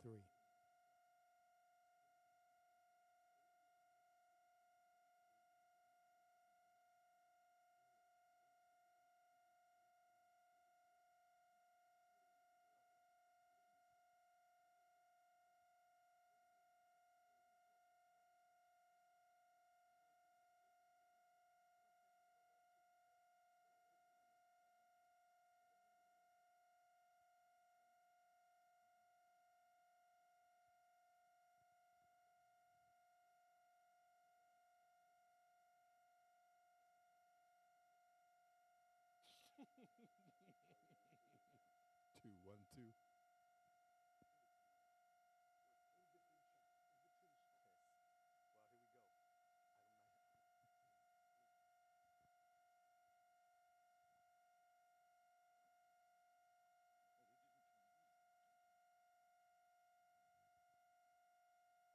3. Two, 1, 2. Well, here we go. I don't know. That's why. See, I'm turning up the volume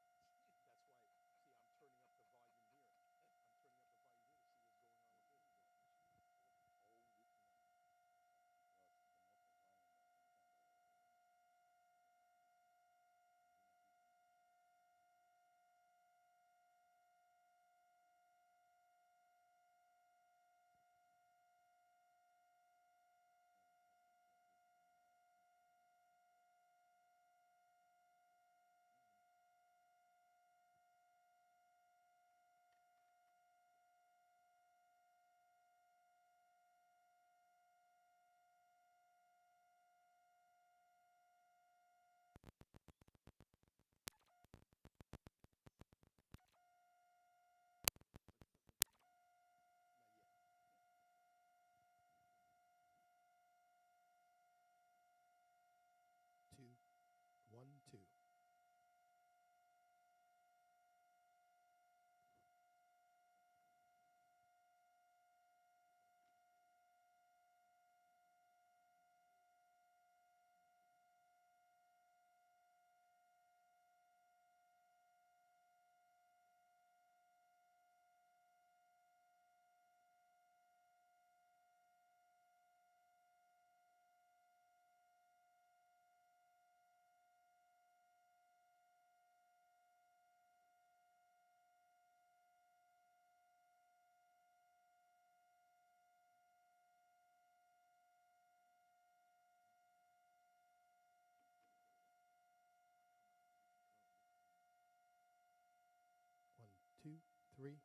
here. I'm turning up the volume here to see what's going on with this. Oh, not yet. 2, 1, 2. One, 2, 3.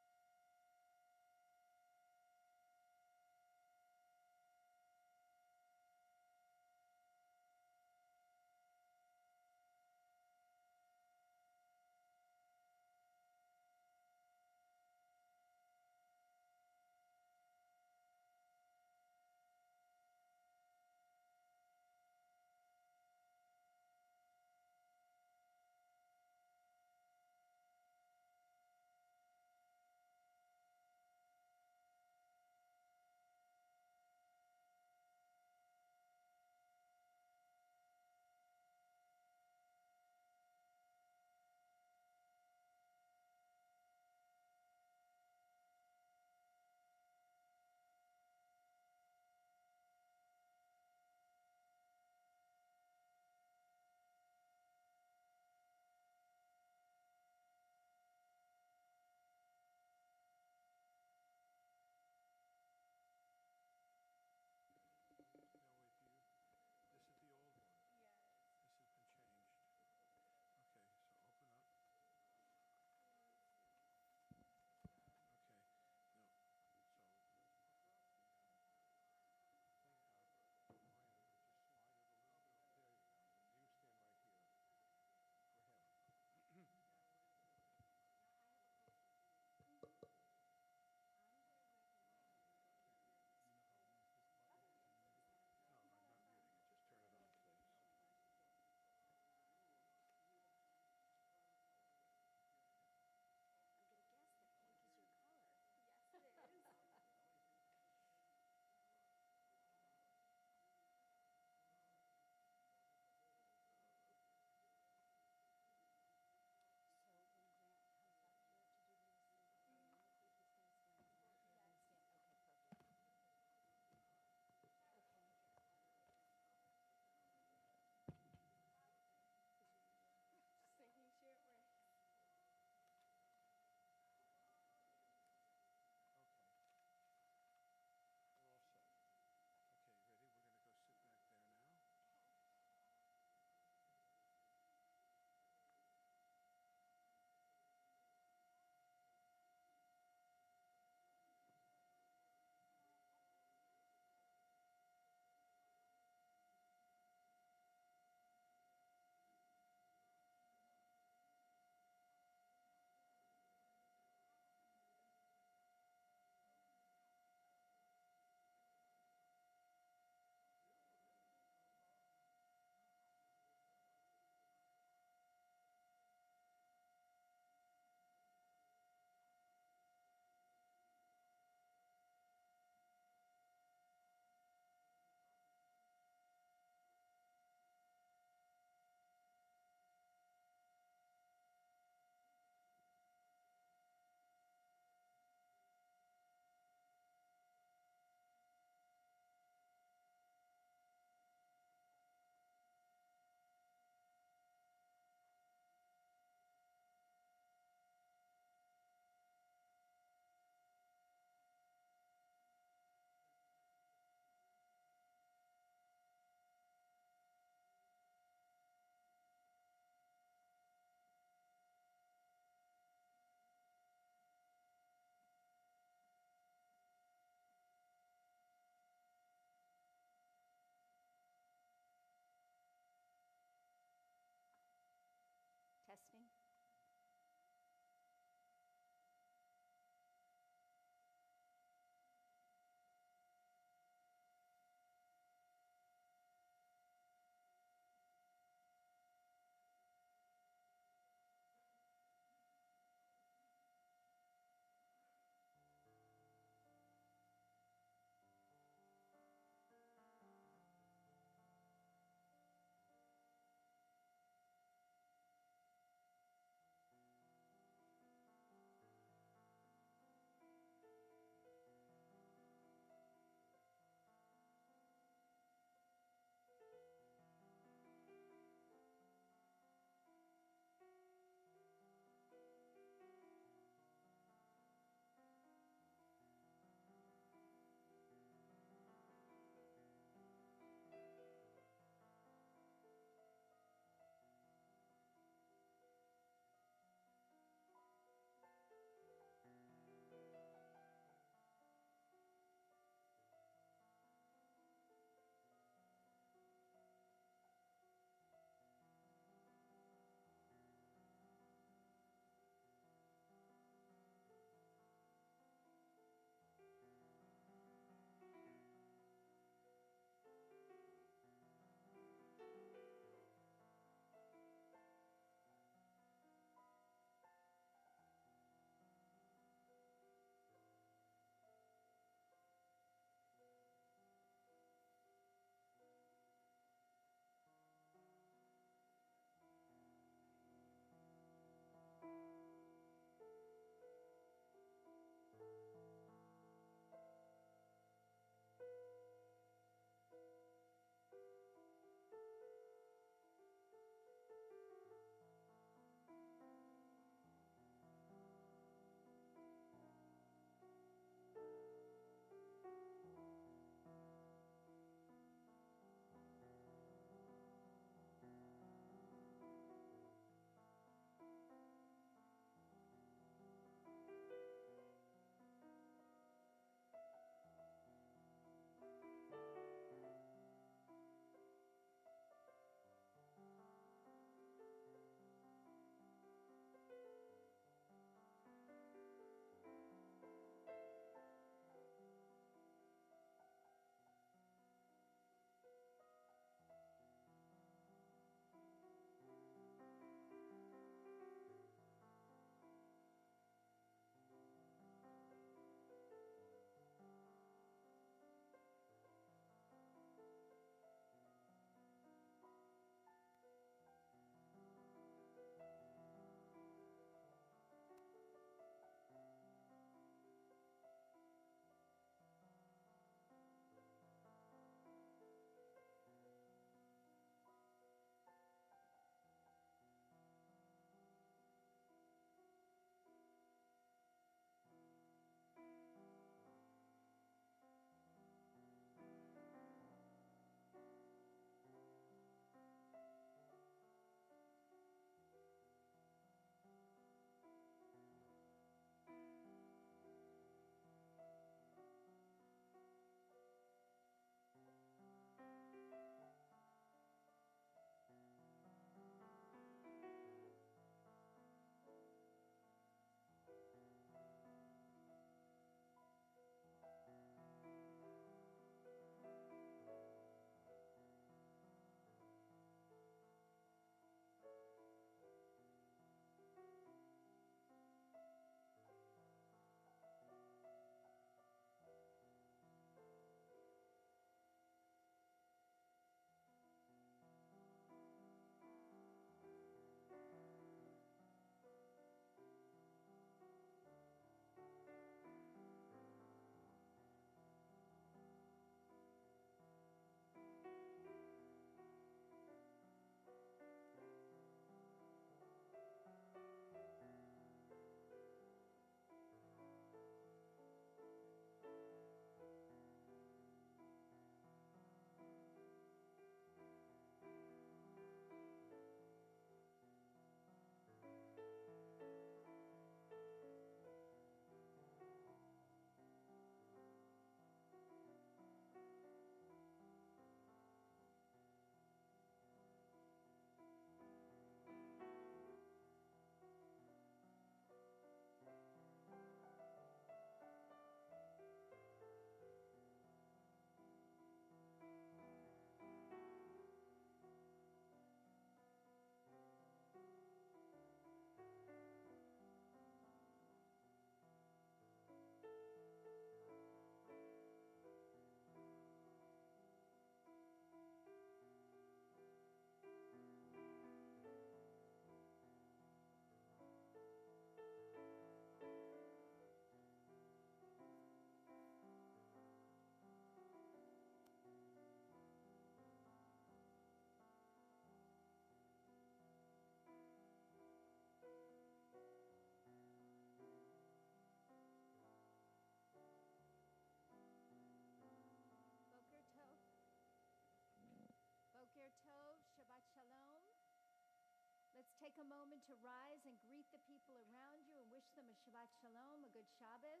take a moment to rise and greet the people around you and wish them a Shabbat Shalom, a good Shabbos.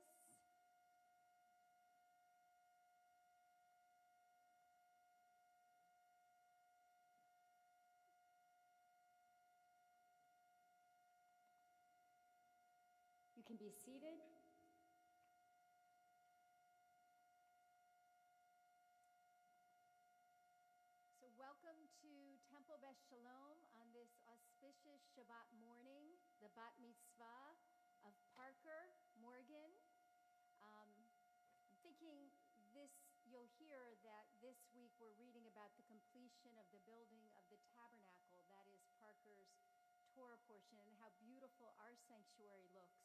You can be seated. So welcome to Temple Beth Shalom on this auspicious Shabbat morning, the Bat Mitzvah of Parker Morgan. I'm thinking you'll hear that this week we're reading about the completion of the building of the tabernacle, that is Parker's Torah portion, and how beautiful our sanctuary looks,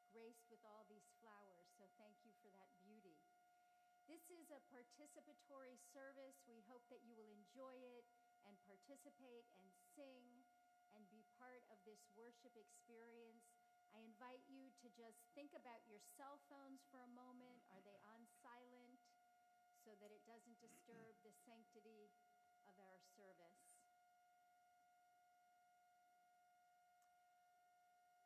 graced with all these flowers. So thank you for that beauty. This is a participatory service. We hope that you will enjoy it and participate and sing and be part of this worship experience. I invite you to just think about your cell phones for a moment. Are they on silent so that it doesn't disturb the sanctity of our service?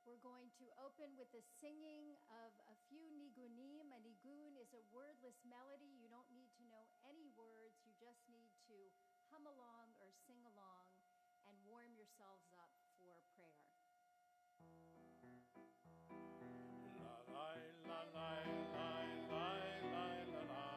We're going to open with the singing of a few nigunim. A nigun is a wordless melody. You don't need to know any words. You just need to hum along or sing along and warm yourselves up for prayer. La la la la la la la la la la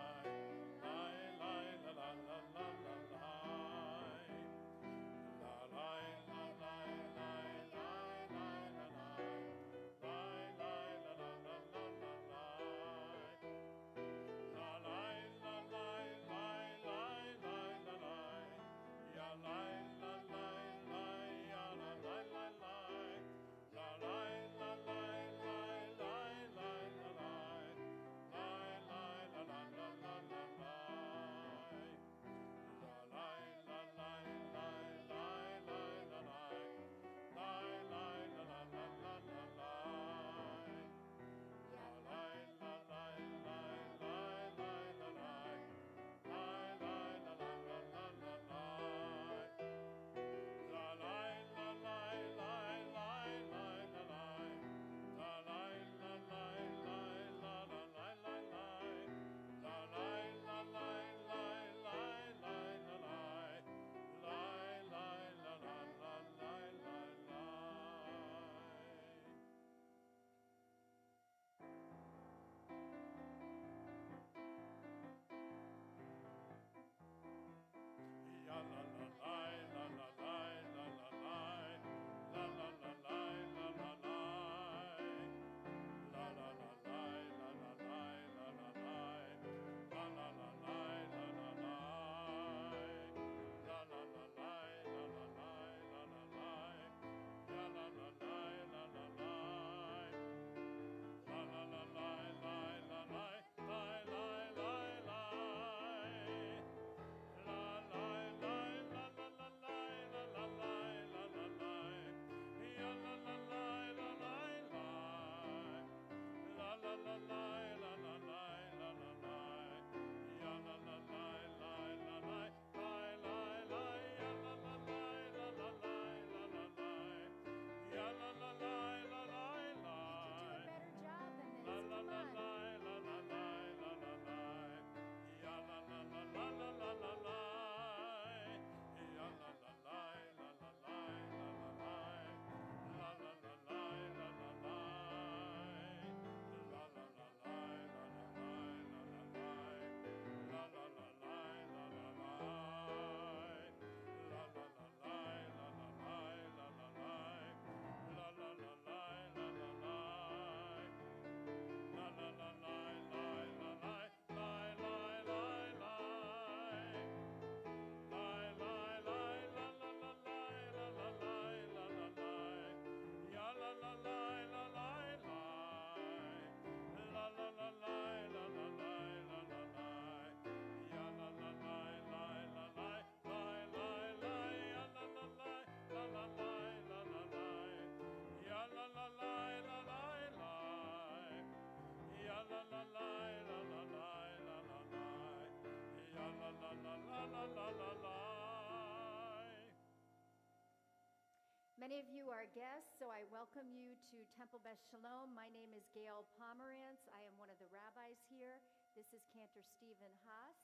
Many of you are guests, so I welcome you to Temple Beth Shalom. My name is Gail Pomerantz. I am one of the rabbis here. This is Cantor Stephen Haas.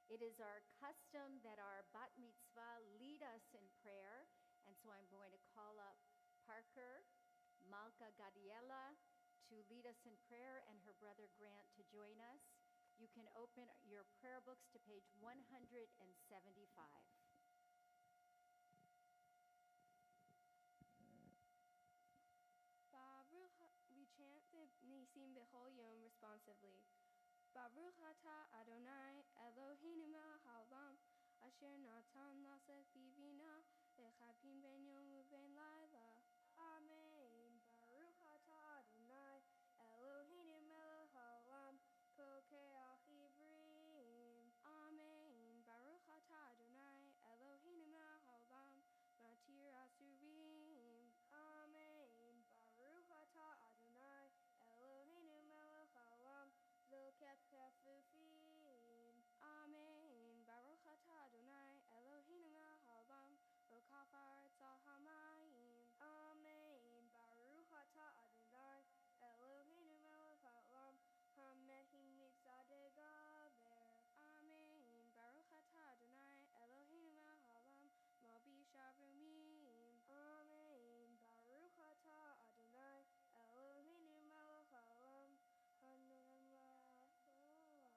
It is our custom that our bat mitzvah lead us in prayer, and so I'm going to call up Parker, Malka Gadiela to lead us in prayer, and her brother Grant to join us. You can open your prayer books to page 175. We chant the Nisim B'chol Yom responsively. Baruch Ata Adonai Eloheinu melech haolam asher natan lasech bivina v'chapin ben yom u'ben laila. Amen. Baruch Ata Adonai Eloheinu melech haolam pokeach ivrim. Amen. Baruch Ata Adonai Eloheinu melech haolam matir asurim. Amen. Baruch Ata Adonai Eloheinu melech haolam zokef kefufim. Amen. Baruch Ata Adonai Eloheinu melech haolam rokaf haaretz al hamayim. Amen. Baruch Ata Adonai Eloheinu melech haolam hamehim mitzadeh gaber. Amen. Baruch Ata Adonai Eloheinu melech haolam malbish avrumim. Amen. Baruch Ata Adonai Eloheinu melech haolam hanam la'atoah.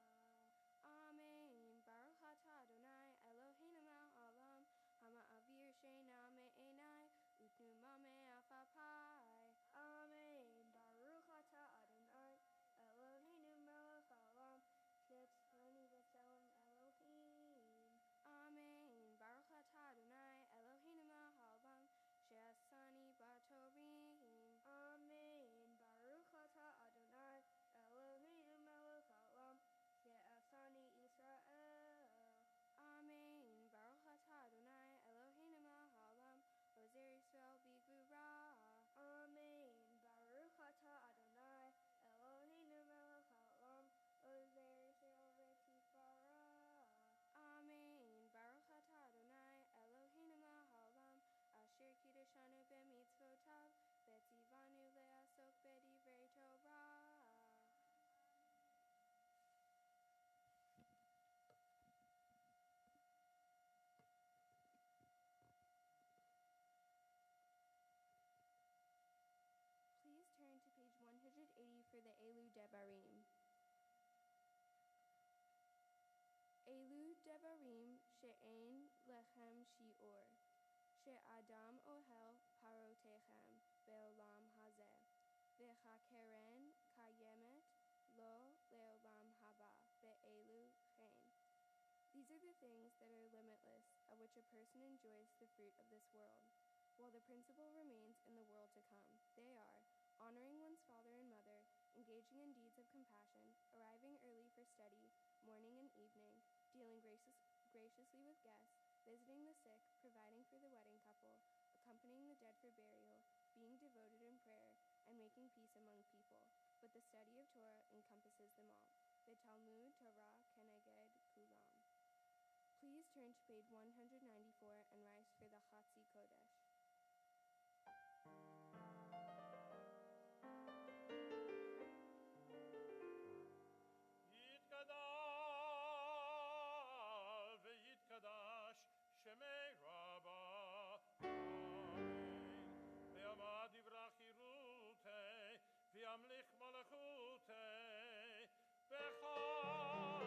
Amen. Baruch Ata Adonai Eloheinu melech haolam hama'avir sheina me'enai utnuma me'afapai. Amen. Baruch Ata Adonai Eloheinu melech haolam she'etzlani b'tselem Elohim. Amen. Baruch Ata Adonai Eloheinu melech haolam she'asani b'torim. Amen. Baruch Ata Adonai Eloheinu melech haolam she'asani Israel. Amen. Baruch Ata Adonai Eloheinu melech haolam ozer Yisrael b'gvura. Amen. Baruch Ata Adonai Eloheinu melech haolam ozer Yisrael v'tifara. Amen. Baruch Ata Adonai Eloheinu melech haolam asher kiddushanu b'mitzvotav v'tzivanu le'asok b'divrei Torah. Please turn to page 180 for the Elu Devarim. Elu Devarim she'ein lechem shi'ur, she'adam ohel parotechem be'olam hazeh, v'chakeren kayemet lo le'olam haba be'elu chen. These are the things that are limitless, of which a person enjoys the fruit of this world, while the principle remains in the world to come. They are honoring one's father and mother, engaging in deeds of compassion, arriving early for study, morning and evening, dealing graciously with guests, visiting the sick, providing for the wedding couple, accompanying the dead for burial, being devoted in prayer, and making peace among people. But the study of Torah encompasses them all. The Talmud Torah keneged kulam. Please turn to page 194 and rise for the Chatzi Kodesh. Yitkadal v'yitkadash shemei Rabba. Amen. Ve'amad yivrach yirutei v'yamlich malachutei v'chayechon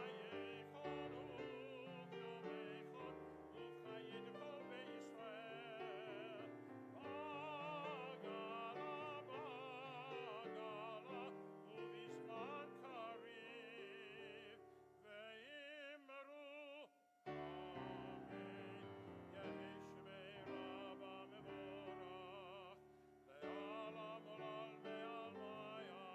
u'yomechon u'chayid kol be'Yisrael. Bagala bagala u'vizman kariv ve'imru. Amen. Yehi shemei Rabba mevorach le'alam olal ve'al maya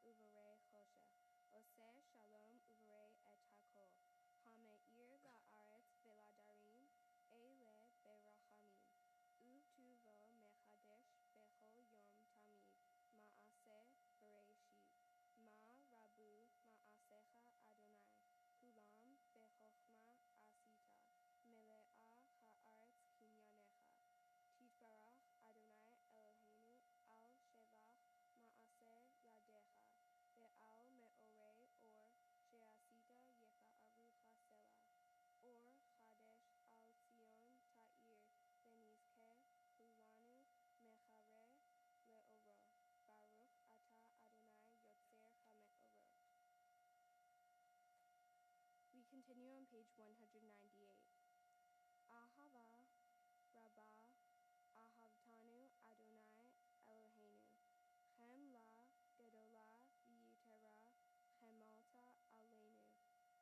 uvarei choshech. Oseh shalom uvarei et hakol. Hameir la'aretz veladarim ele berachamim. Utuvo mechadesh bechol yom tamid. Ma'aseh bereshit. Ma rabu ma'asecha Adonai. Kulam bechochma asita. Mele'ah ha'aretz kinyanecha. Titbarach Adonai Eloheinu al shevach ma'aseh yadecha. Ve'al me'orei or she'asita yefa'arucha selah. Or chadesh al Tzion ta'ir venizkeh kulanu mechareh le'oro. Baruch ata Adonai yotzer hame'orot. We continue on page 198. Ahava Rabbah Ahavtanu Adonai Eloheinu. Chem la gedola v'yitera chemalta aleinu.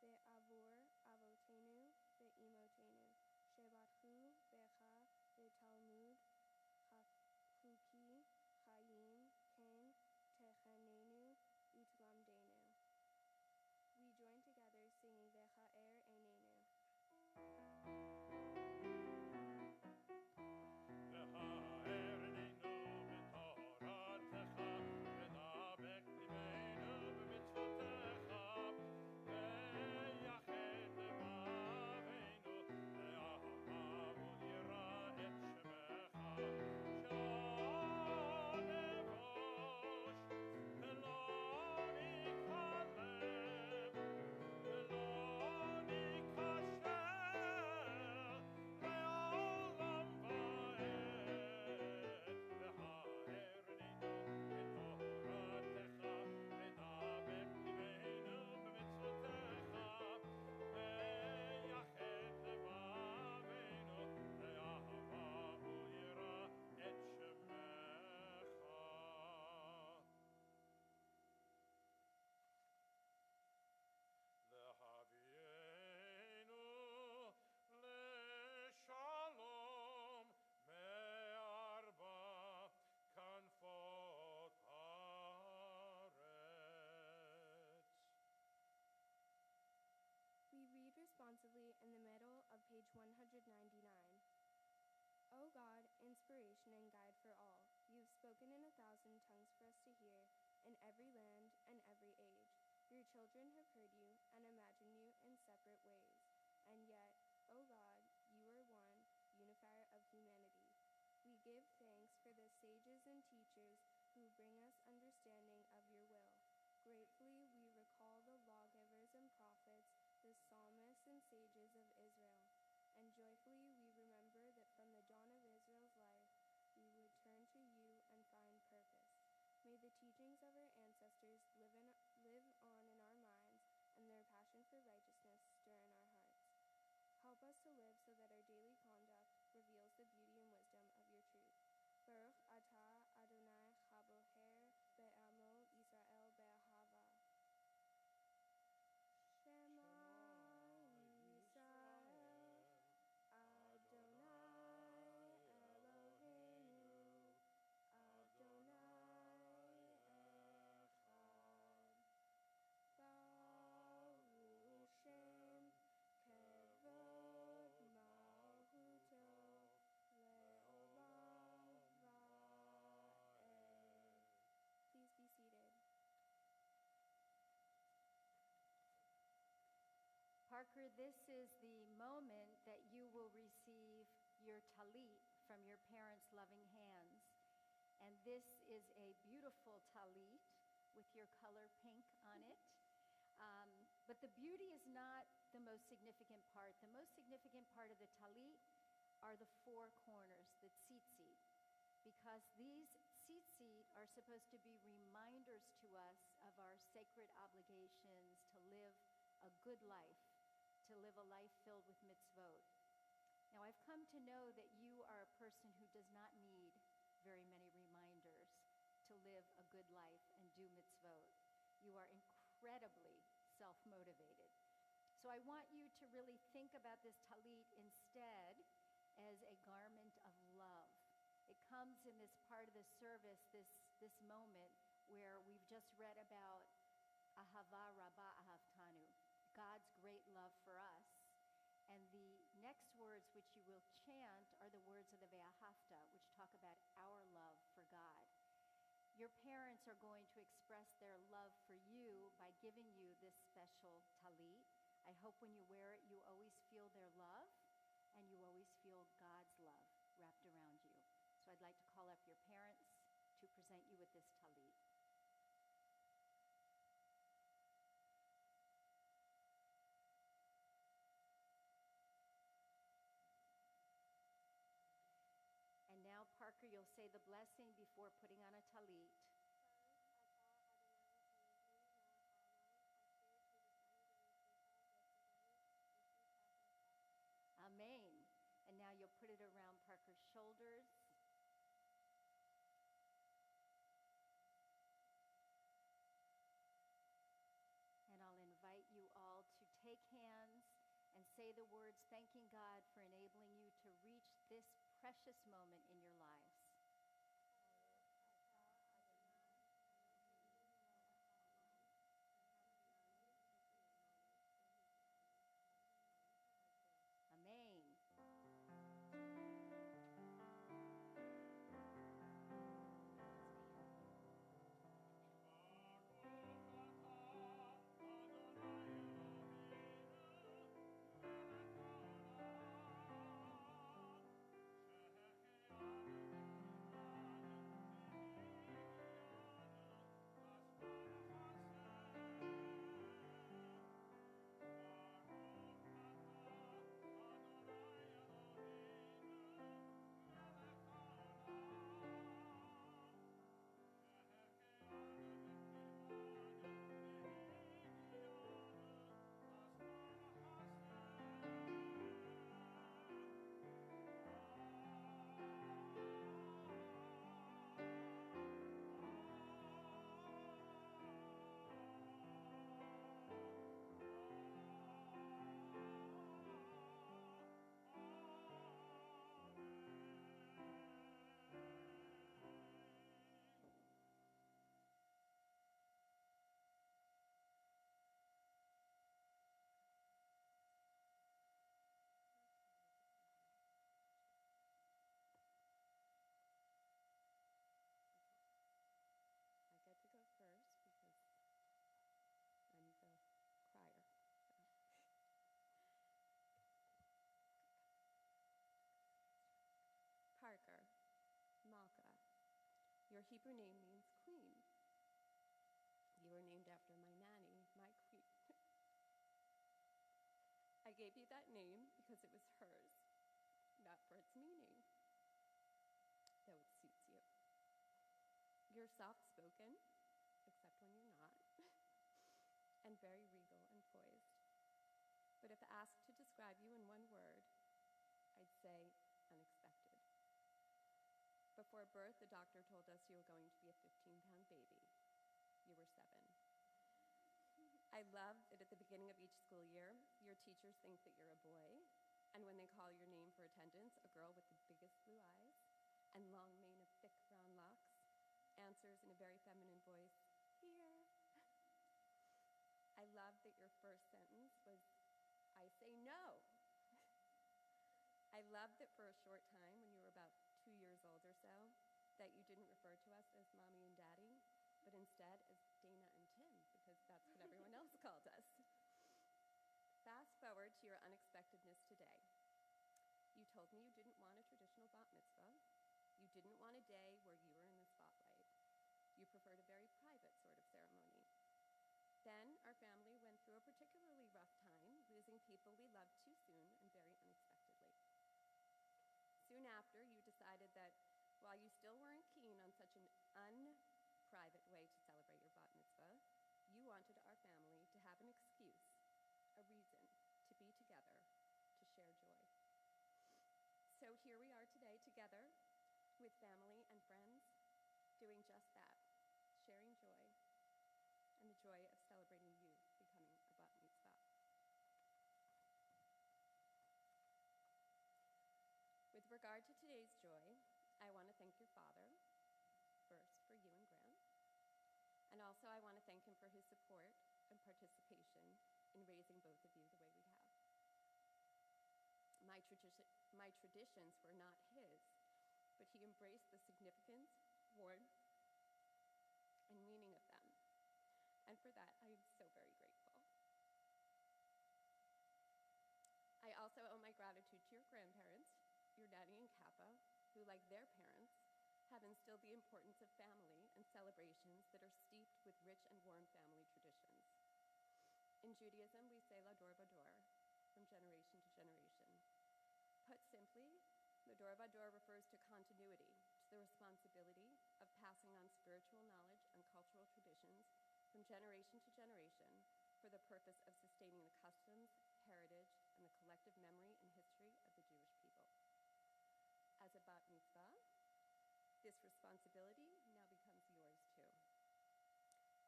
Ve'avur avotenu ve'imotenu. Shebatchu becha v'talmud chuki chayim ken techanenu utlamdenu. We join together singing V'cha'er einenu. We read responsively in the middle of page 199. O God, inspiration and guide for all, you have spoken in 1,000 tongues for us to hear, in every land and every age. Your children have heard you and imagined you in separate ways. And yet, O God, you are one, unifier of humanity. We give thanks for the sages and teachers who bring us understanding of your will. Gratefully, we recall the lawgivers and prophets, the psalmists and sages of Israel. And joyfully, we remember that from the dawn of Israel's life, we would turn to you and find purpose. May the teachings of our ancestors live on in our minds, and their passion for righteousness stir in our hearts. Help us to live so that our daily conduct reveals the beauty and wisdom of your truth. Baruch atah Adonai chaboher be'amo Yisrael be'ahava. Shema Yisrael Adonai Eloheinu Adonai Echad. Baruch Shem Kevod Malchuto Le'olam Va'ed. Please be seated. Parker, this is the moment that you will receive your talit from your parents' loving hands. And this is a beautiful talit with your color pink on it. But the beauty is not the most significant part. The most significant part of the talit are the four corners, the tzitzit, because these tzitzit are supposed to be reminders to us of our sacred obligations to live a good life, to live a life filled with mitzvot. Now, I've come to know that you are a person who does not need very many reminders to live a good life and do mitzvot. You are incredibly self-motivated. So I want you to really think about this talit instead as a garment of love. It comes in this part of the service, this moment where we've just read about Ahava Rabbah Ahavtanu, God's great love for us. And the next words which you will chant are the words of the Ve'ahavta, which talk about our love for God. Your parents are going to express their love for you by giving you this special talit. I hope when you wear it, you always feel their love and you always feel God's love wrapped around you. So I'd like to call up your parents to present you with this talit. And now, Parker, you'll say the blessing before putting on a talit. Amen. And now you'll put it around Parker's shoulders. And I'll invite you all to take hands and say the words, thanking God for enabling you to reach this precious moment in your lives. Amen. I get to go first because I'm the crier. Parker, Malka, your Hebrew name means queen. You were named after my nanny, my queen. I gave you that name because it was hers, not for its meaning, though it suits you. You're soft-spoken, except when you're not, and very regal and poised. But if asked to describe you in one word, I'd say unexpected. Before birth, the doctor told us you were going to be a 15-pound baby. You were 7. I love that at the beginning of each school year, your teachers think that you're a boy, and when they call your name for attendance, a girl with the biggest blue eyes and long mane of thick brown locks answers in a very feminine voice, "Here." I love that your first sentence was, "I say no." I love that for a short time, when you were about 2 years old or so, that you didn't refer to us as Mommy and Daddy, but instead as Dana and Tim, because that's what everyone else called us. Fast forward to your unexpectedness today. You told me you didn't want a traditional bat mitzvah. You didn't want a day where you were in the spotlight. You preferred a very private sort of ceremony. Then our family went through a particularly rough time, losing people we loved too soon and very unexpectedly. Soon after, you decided that while you still weren't keen on such an unprivate way to celebrate your bat mitzvah, you wanted our family to have an excuse, a reason to be together, to share joy. So here we are today together with family and friends, doing just that, sharing joy, and the joy of celebrating you becoming a bat mitzvah. With regard to today's joy, I want to thank your father, first for you and Graham, And also I want to thank him for his support and participation in raising both of you the way we have. My traditions were not his, but he embraced the significance, warmth, and meaning of them. And for that, I am so very grateful. I also owe my gratitude to your grandparents, your nanny and Kappa, who, like their parents, have instilled the importance of family and celebrations that are steeped with rich and warm family traditions. In Judaism, we say Lador Vador, from generation to generation. Put simply, Lador Vador refers to continuity, to the responsibility of passing on spiritual knowledge and cultural traditions from generation to generation for the purpose of sustaining the customs, heritage, and the collective memory and history of the Jewish people. As a bat mitzvah, this responsibility now becomes yours too.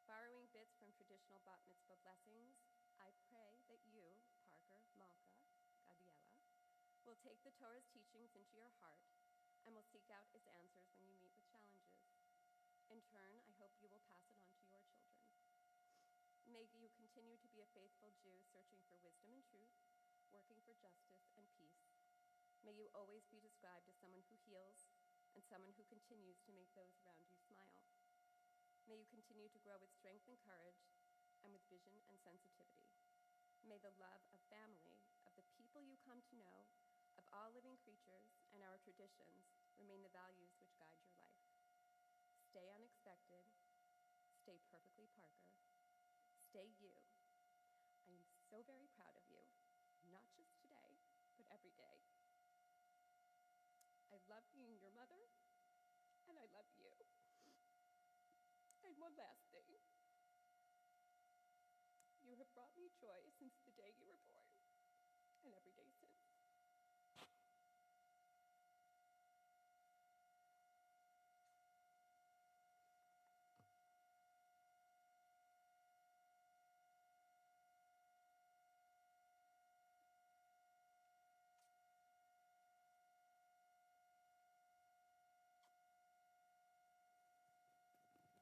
Borrowing bits from traditional bat mitzvah blessings, I pray that you, Parker, Malka, Gabriela, will take the Torah's teachings into your heart and will seek out its answers when you meet with challenges. In turn, I hope you will pass it on to your children. May you continue to be a faithful Jew searching for wisdom and truth, working for justice and peace. May you always be described as someone who heals and someone who continues to make those around you smile. May you continue to grow with strength and courage and with vision and sensitivity. May the love of family, of the people you come to know, of all living creatures and our traditions remain the values which guide your life. Stay unexpected, stay perfectly Parker, stay you. I am so very proud of you, not just today, but every day. I love being your mother, and I love you. And one last thing. You have brought me joy since the day you were born, and every day since.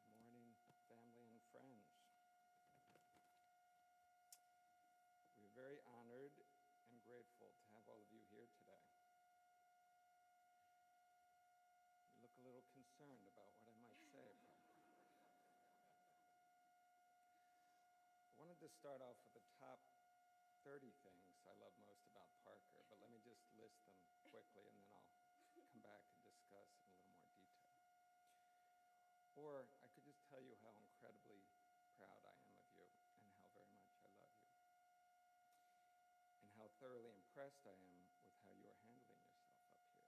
Good morning, family and friends. We're very honored and grateful to have all of you here today. You look a little concerned about what I might say. I wanted to start off with the top 30 things I love most about Parker, but let me just list them quickly and then I'll come back and discuss in a little more detail. Or I could just tell you how incredibly proud I am of you and how very much I love you. And how thoroughly impressed I am with how you are handling yourself up here,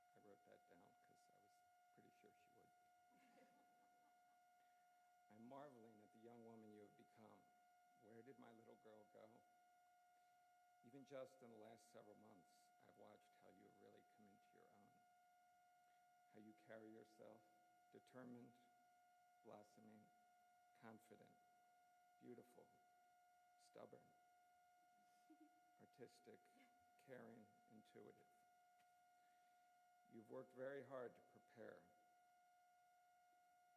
which I wrote that down because I was pretty sure she would. I'm marveling at the young woman you have become. Where did my little girl go? Even just in the last several months, I've watched how you have really come into your own. How you carry yourself, determined, blossoming, confident, beautiful, stubborn, artistic, caring, intuitive. You've worked very hard to prepare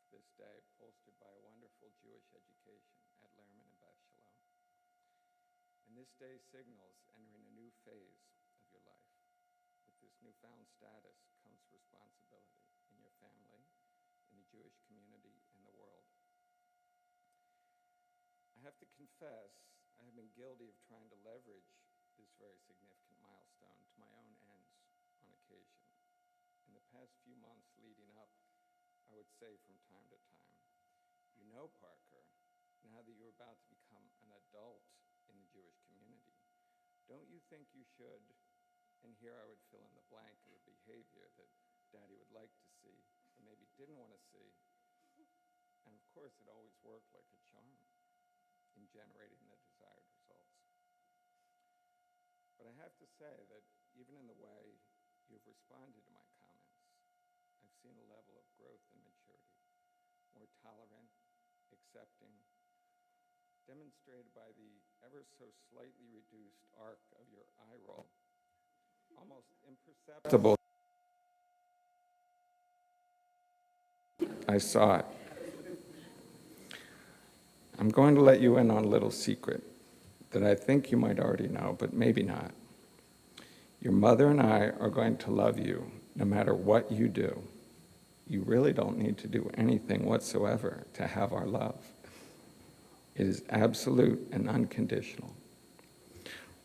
for this day, bolstered by a wonderful Jewish education at Lehrman and Beth Shalom. And this day signals entering a new phase of your life. With this newfound status comes responsibility in your family, in the Jewish community, and the world. I have to confess, I have been guilty of trying to leverage this very significant milestone to my own ends on occasion. In the past few months leading up, I would say from time to time, you know, Parker, now that you're about to become an adult in the Jewish community, don't you think you should, and here I would fill in the blank of a behavior that Daddy would like to see, or maybe didn't want to see. And of course, it always worked like a charm in generating the desired results. But I have to say that even in the way you've responded to my comments, I've seen a level of growth and maturity, more tolerant, accepting, demonstrated by the ever so slightly reduced arc of your eye roll, almost imperceptible. I saw it. I'm going to let you in on a little secret that I think you might already know, but maybe not. Your mother and I are going to love you no matter what you do. You really don't need to do anything whatsoever to have our love. It is absolute and unconditional.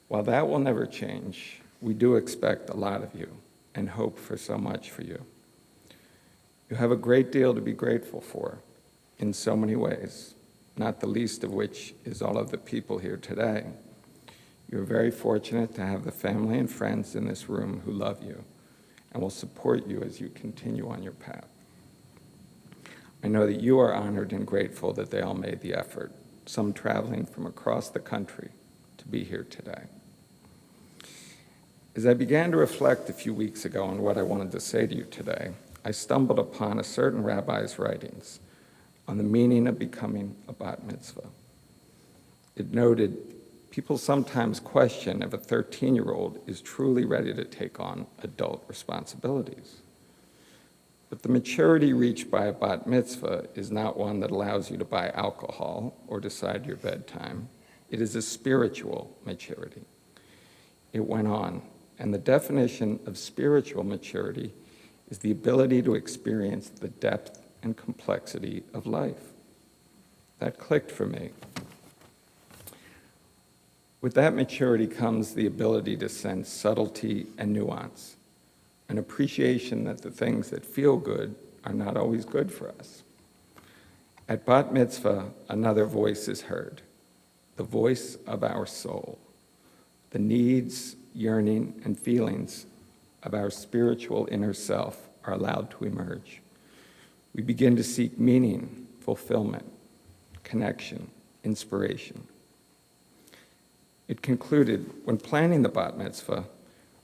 While that will never change, we do expect a lot of you and hope for so much for you. You have a great deal to be grateful for in so many ways, not the least of which is all of the people here today. You're very fortunate to have the family and friends in this room who love you and will support you as you continue on your path. I know that you are honored and grateful that they all made the effort, some traveling from across the country to be here today. As I began to reflect a few weeks ago on what I wanted to say to you today, I stumbled upon a certain rabbi's writings on the meaning of becoming a bat mitzvah. It noted, people sometimes question if a 13-year-old is truly ready to take on adult responsibilities. But the maturity reached by a bat mitzvah is not one that allows you to buy alcohol or decide your bedtime. It is a spiritual maturity. It went on, and the definition of spiritual maturity is the ability to experience the depth and complexity of life. That clicked for me. With that maturity comes the ability to sense subtlety and nuance, an appreciation that the things that feel good are not always good for us. At bat mitzvah, another voice is heard, the voice of our soul, the needs, yearning, and feelings of our spiritual inner self are allowed to emerge. We begin to seek meaning, fulfillment, connection, inspiration. It concluded, when planning the bat mitzvah,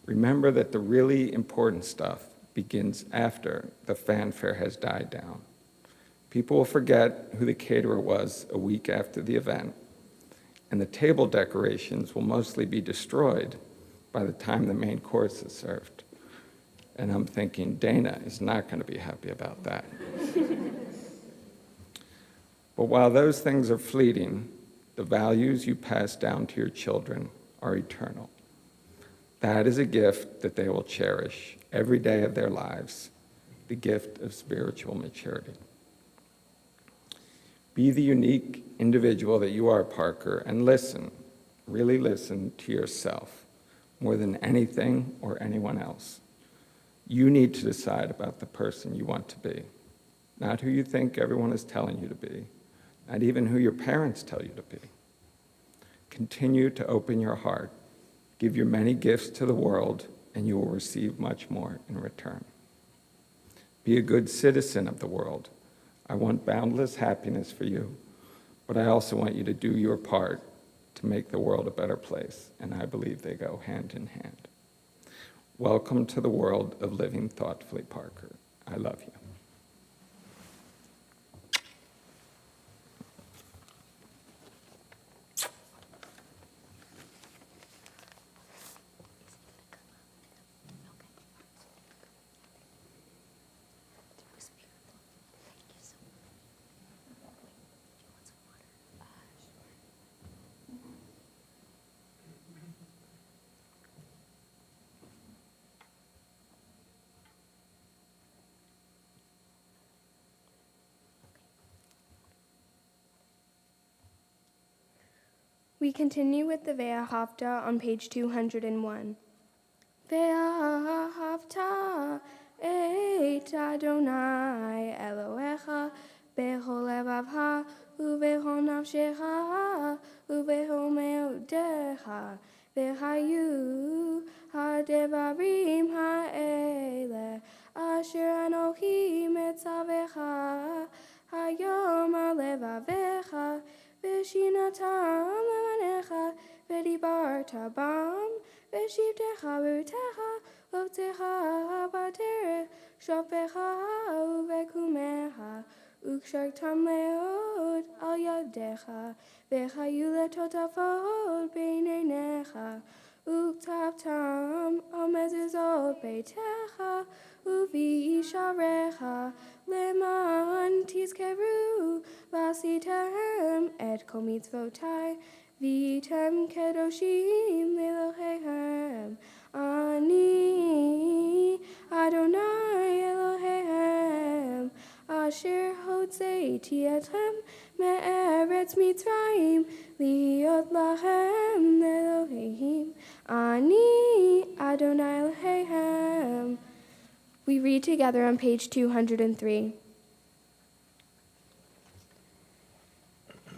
remember that the really important stuff begins after the fanfare has died down. People will forget who the caterer was a week after the event, and the table decorations will mostly be destroyed by the time the main course is served. And I'm thinking, Dana is not going to be happy about that. But while those things are fleeting, the values you pass down to your children are eternal. That is a gift that they will cherish every day of their lives, the gift of spiritual maturity. Be the unique individual that you are, Parker, and listen, really listen to yourself more than anything or anyone else. You need to decide about the person you want to be, not who you think everyone is telling you to be, not even who your parents tell you to be. Continue to open your heart, give your many gifts to the world, and you will receive much more in return. Be a good citizen of the world. I want boundless happiness for you, but I also want you to do your part to make the world a better place, and I believe they go hand in hand. Welcome to the world of living thoughtfully, Parker. I love you. We continue with the Ve'ahavta on page 201. Ve'ahavta et Adonai Elohecha bechol levavcha uvechol nafshecha uvechol meodecha ve'hayu hadevarim ha'ele asher anochi metzavecha hayom alevavecha V'shinatam levanecha, v'dibarta bam, v'shivtecha v'utecha, v'vtecha b'terech, shofecha uvekumecha, ukshaktam leod al yadecha, v'chayu letotafot b'neinecha, Uktavtam omezuzot beitecha uvisharecha leman tizkeru vasitem et kol mitzvotai vitem kedoshim lelohechem ani Adonai Elohechem asher hotzeiti etchem me'eretz Mitzrayim liot lachem Elohim ani Adonai Elohechem. We read together on page 203.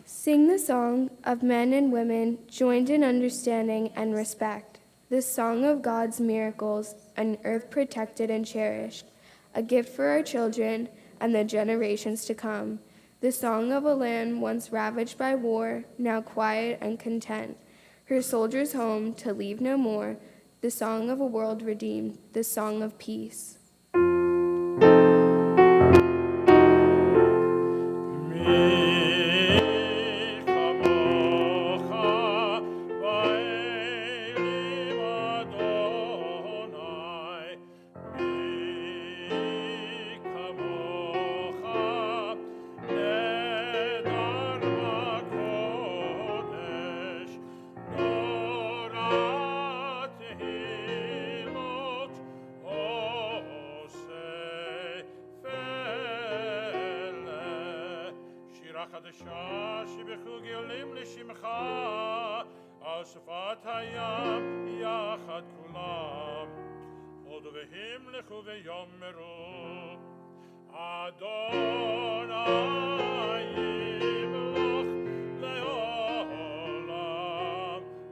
Sing the song of men and women joined in understanding and respect. This song of God's miracles, an earth protected and cherished, a gift for our children and the generations to come. The song of a land once ravaged by war, now quiet and content, her soldiers home to leave no more. The song of a world redeemed, the song of peace. חדשה שבחוג יולים לשמחה על שפת הים יחד כולם עוד והם לכו ויאמרו אדוני ימלוך לעולם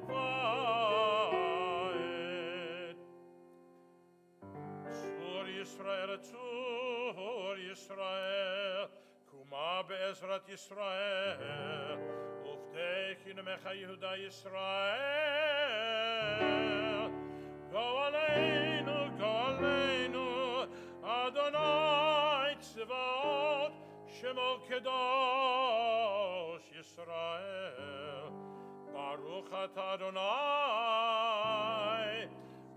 ועד צור ישראל צור ישראל קומה בעזרת ישראל ובטחי נמך יהודה ישראל גו עלינו אדוני צבאות שמו קדוש ישראל ברוך אתה אדוני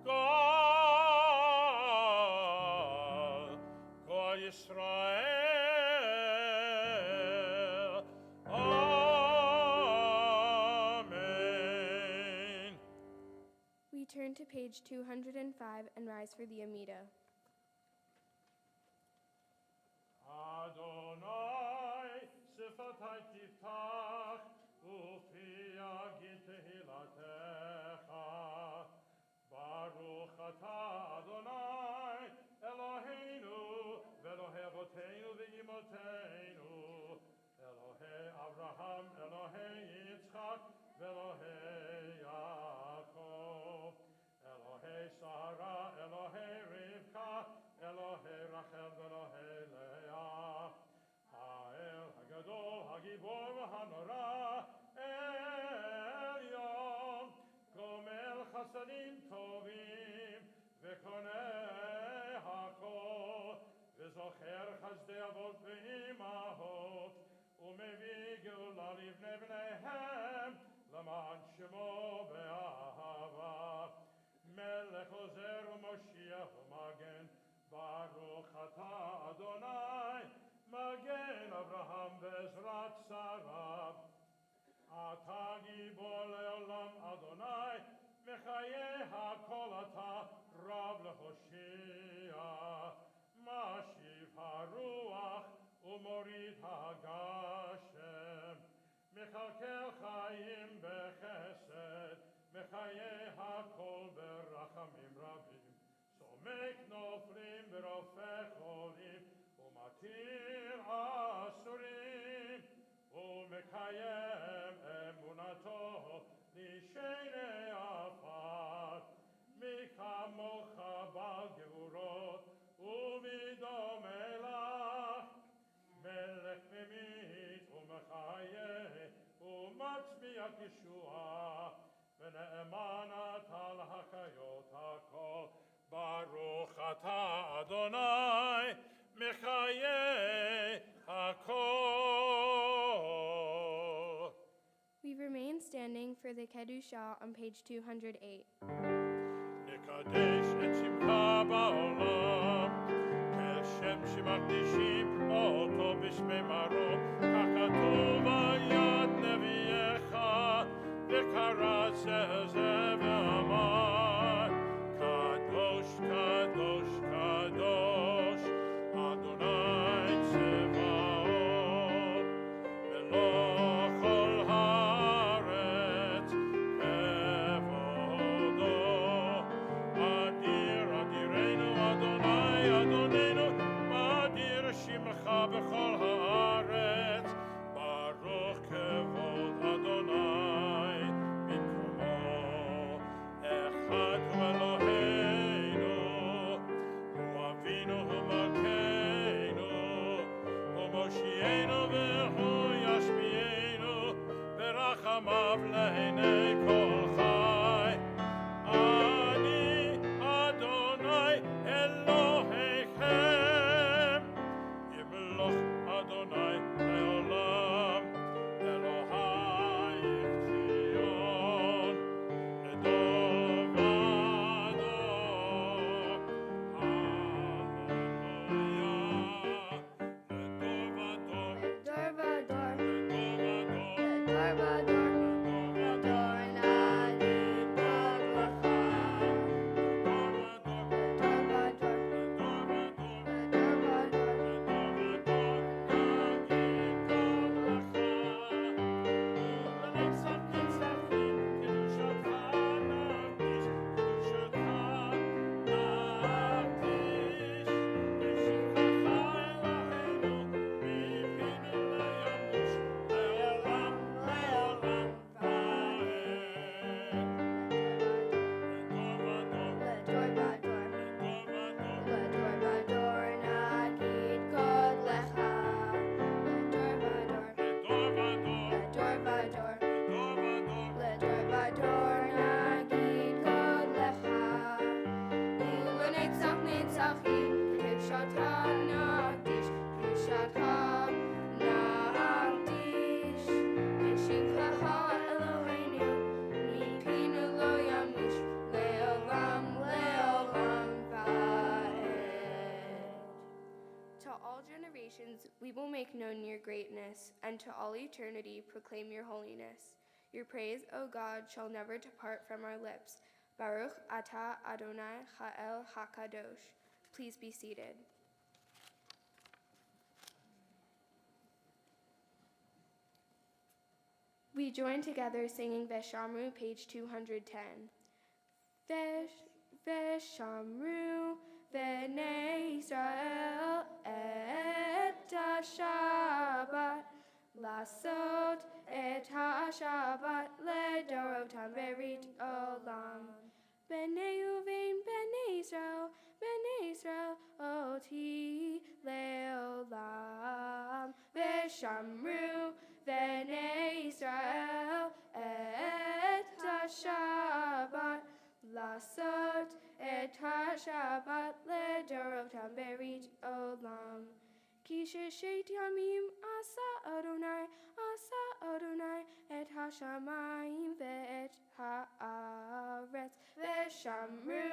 גו ישראל Turn to page 205 and rise for the Amida. Adonai, sifatai tiftach, ufi agit tehilatecha. Baruch ata Adonai, Eloheinu, ve'Elohei avoteinu ve'imoteinu, Elohei Avraham, Elohei Yitzchak, ve'Elohei Yaakov. Elohei Sarah, Elohei Rivka, Elohei Rachel, Elohei Leah. Ha'el Hagadol, Hagibor, V'Hanora, Elyon, Gomel Chasadim Tovim, V'Konei Hakol, V'Zocher Chazdei Avot V'Imahot, U'Mevi Geula Livnei Bneihem, L'man Shemo Be'ahava. מלך עוזר ומושיע ומגן, ברוך אתה אדוני, מגן אברהם בעזרת שריו. אתה גיבור לעולם אדוני, מחיי הכל אתה רב להושיע. משיב הרוח ומוריד הגשם, מכלכל חיים בחסד, מחיי הכל ברחמים רבים, סומק נופלים ורופא חולים, ומתיר אסורים, ומקיים אמונתו לשני עפר. מי כמוך בעל גבורות, ומי דומה לך, מלך ממית ומחיה, ומצמיח ישועה. ונאמן אתה להחיות הכל, ברוך אתה אדוני, מחיי הכל. We remain standing for for the Kedusha on page 208. נקדש את שמך בעולם, כשם שמקדישים אותו בשמי מרום, כך כתוב על יד נביאך, וקרא זה ואמר, קדוש, קדוש, קדוש, אדוני צבאות, מלוא כל הארץ כבודו. אדיר, אדירנו, אדוני, אדוננו, אדיר שמך בכל הארץ, ברוך כבוד אדוני במקומו. אחד הוא אלוהינו, הוא אבינו, הוא מלכנו, הוא מושיענו והוא ישמיענו, ברחמיו לעיני כל חי. אני אדוני אלוהיכם, ימלוך אדוני לעולם, אלוהייך ציון, לדור ודור. הללויה, לדור ודור, Dor vador, לדור ודור, dor vador, dor nadi dor lecha. לדור ודור, Dor vador, לדור ודור. dor vador, dor vador, dor vador nagid kod lecha. Dor vador, dor vador, dor vador nagid kod lecha. Ulenetzach netzachim, kedushatcha nagdish, kedushatcha nagdish. V'shivchacha Eloheinu, mipinu lo yamush, le'olam va'ed. To all generations we will make known your greatness, and to all eternity proclaim your holiness. Your praise, O God, shall never depart from our lips. Baruch atah Adonai Cha'el HaKadosh. Please be seated. We join together singing Veshamru, page 210. Veshamru Bnei Israel et HaShabbat, Lasot et HaShabbat ledorotam berit olam. Bnei Uvein Bnei Israel oti leolam. Veshamru Bnei Israel et HaShabbat, Lasot et HaShabbat ledorotam berit olam. Ki sheshet yamim asa Adonai et hashamayim ve'et haaretz. Veshamru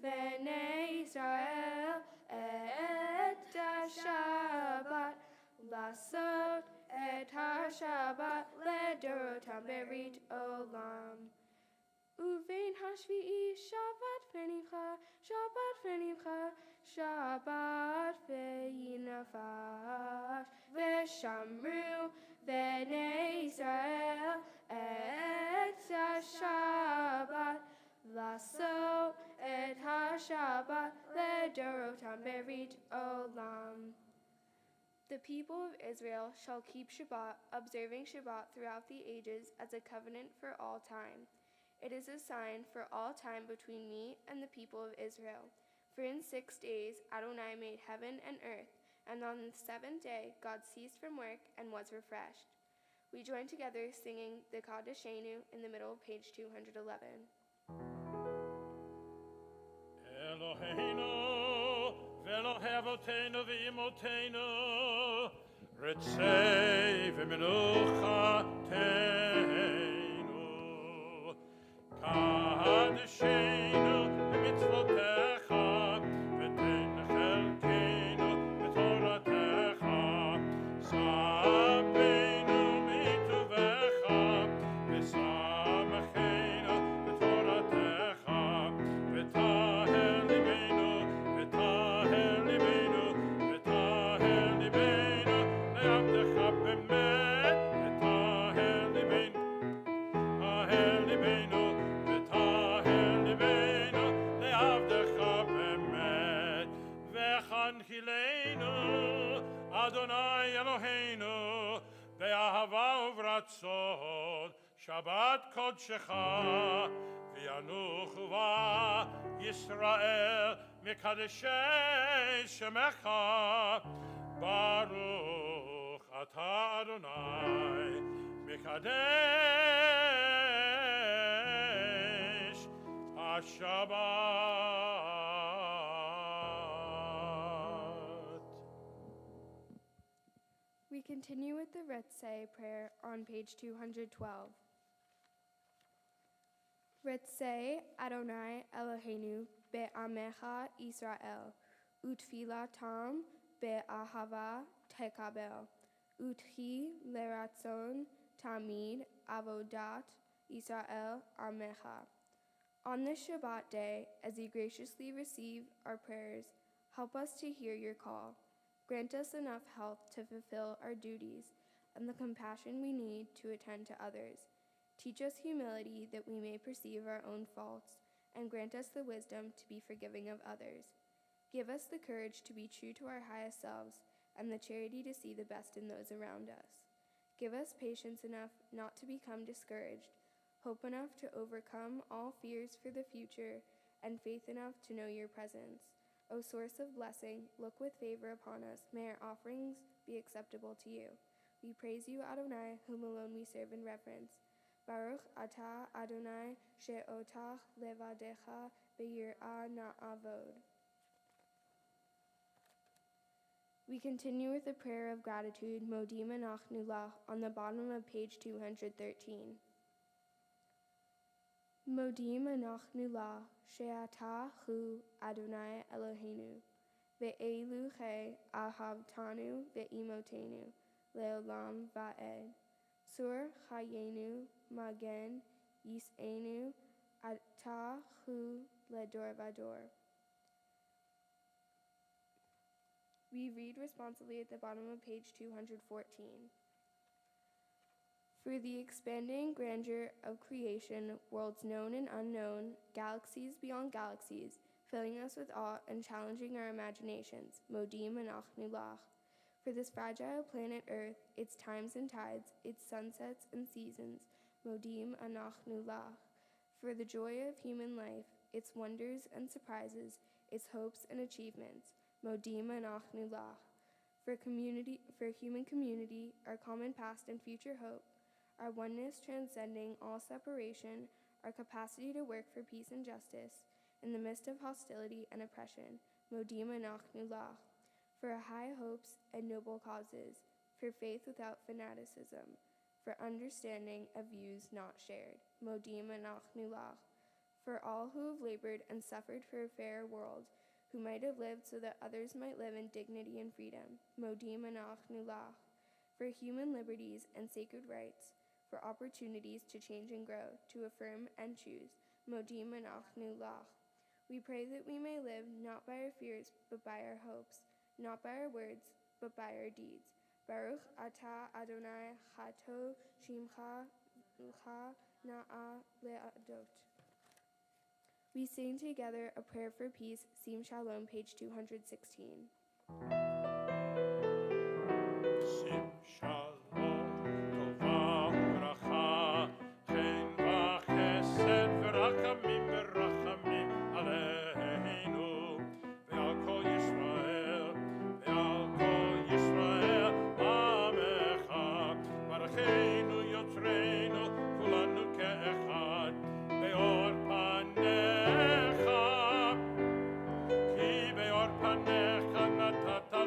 Bnei Israel et HaShabbat, Lasot et HaShabbat ledorotam berit olam. Uvein hashvi'i Shabbat v'nimcha, Shabbat v'yinafash. Veshamru Bnei Israel et HaShabbat, Lasot et HaShabbat ledorotam berit olam. The people of Israel shall keep Shabbat, observing Shabbat throughout the ages as a covenant for all time. It is a sign for all time between me and the people of Israel. For in 6 days Adonai made heaven and earth, and on the seventh day God ceased from work and was refreshed. We join together singing the Kadeshenu in the middle of page 211. Eloheinu, ve'Elohei avoteinu ve'imotenu, ritzei v'menuchateinu. קדשנו במצוותיך ותן חלקנו בתורתך סבנו מטובך ושמחנו בתורתך ותהל ליבנו ותהל ליבנו ותהל ליבנו לעבדך באמת ותהל ליבנו תהל ליבנו ותהל ליבנו לעבדך באמת וחנחילנו אדוני אלוהינו באהבה וברצון שבת קודשך וינוחו בה ישראל מקדשי שמך ברוך אתה אדוני מקדש השבת. We continue with the Ritzeh prayer on page 212. Ritzeh Adonai Eloheinu be'amecha Israel, utfilatam be'ahava tekabel, utchi leratzon tamid avodat Israel amecha. On this Shabbat day, as you graciously receive our prayers, help us to hear your call. Grant us enough health to fulfill our duties and the compassion we need to attend to others. Teach us humility that we may perceive our own faults, and grant us the wisdom to be forgiving of others. Give us the courage to be true to our highest selves and the charity to see the best in those around us. Give us patience enough not to become discouraged, hope enough to overcome all fears for the future, and faith enough to know your presence. O source of blessing, look with favor upon us. May our offerings be acceptable to you. We praise you, Adonai, whom alone we serve in reverence. Baruch atah Adonai she'otach levadecha be'yirah na'avod. We continue with a prayer of gratitude, Modim Anachnu Lach, on the bottom of page 213. Modim Anachnu Lach, she'atah hu Adonai Eloheinu, ve'elu he ahavtanu ve'imotenu, le'olam va'ed. Sur chayenu magen yis'enu atah hu ledor vador. We read responsibly at the bottom of page 214. For the expanding grandeur of creation, worlds known and unknown, galaxies beyond galaxies, filling us with awe and challenging our imaginations, Modim Anachnu Lach. For this fragile planet Earth, its times and tides, its sunsets and seasons, Modim Anachnu Lach. For the joy of human life, its wonders and surprises, its hopes and achievements, Modim Anachnu Lach. For human community, our common past and future hope, our oneness transcending all separation, our capacity to work for peace and justice in the midst of hostility and oppression, Modim Anachnu Lach. For our high hopes and noble causes, for faith without fanaticism, for understanding of views not shared, Modim Anachnu Lach. For all who have labored and suffered for a fairer world, who might have lived so that others might live in dignity and freedom, Modim Anachnu Lach. For human liberties and sacred rights, for opportunities to change and grow, to affirm and choose, Modim Anachnu Lach. We pray that we may live not by our fears, but by our hopes, not by our words, but by our deeds. Baruch atah Adonai chato shimcha ucha na'a le'adot. We sing together a prayer for peace, Sim Shalom, page 216. Sim Shalom, Tova Bracha, Chen V'Chesed V'Rachamim V'Rachamim Aleinu, Ve'al Kol Yisrael, Ve'al Kol Yisrael Amecha, Barucheinu Yotzreinu, Kulanu Ke'echad, Be'or Panecha, Ki Be'or Panecha Natata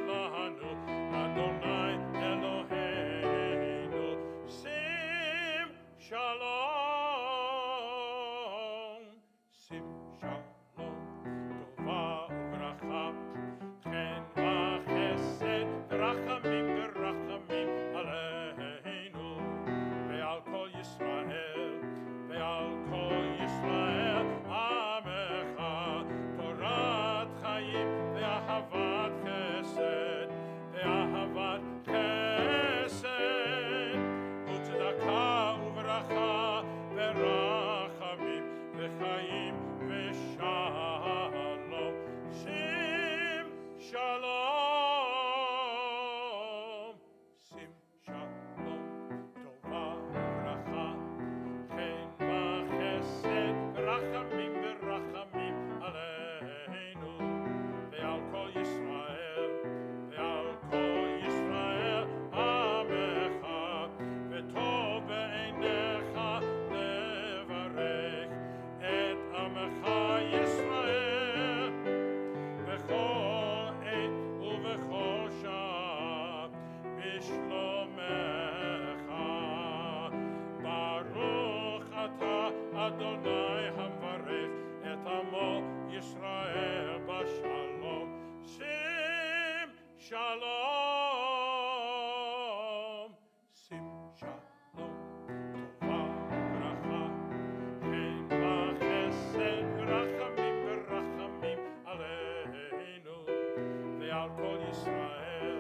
ועל כל ישראל,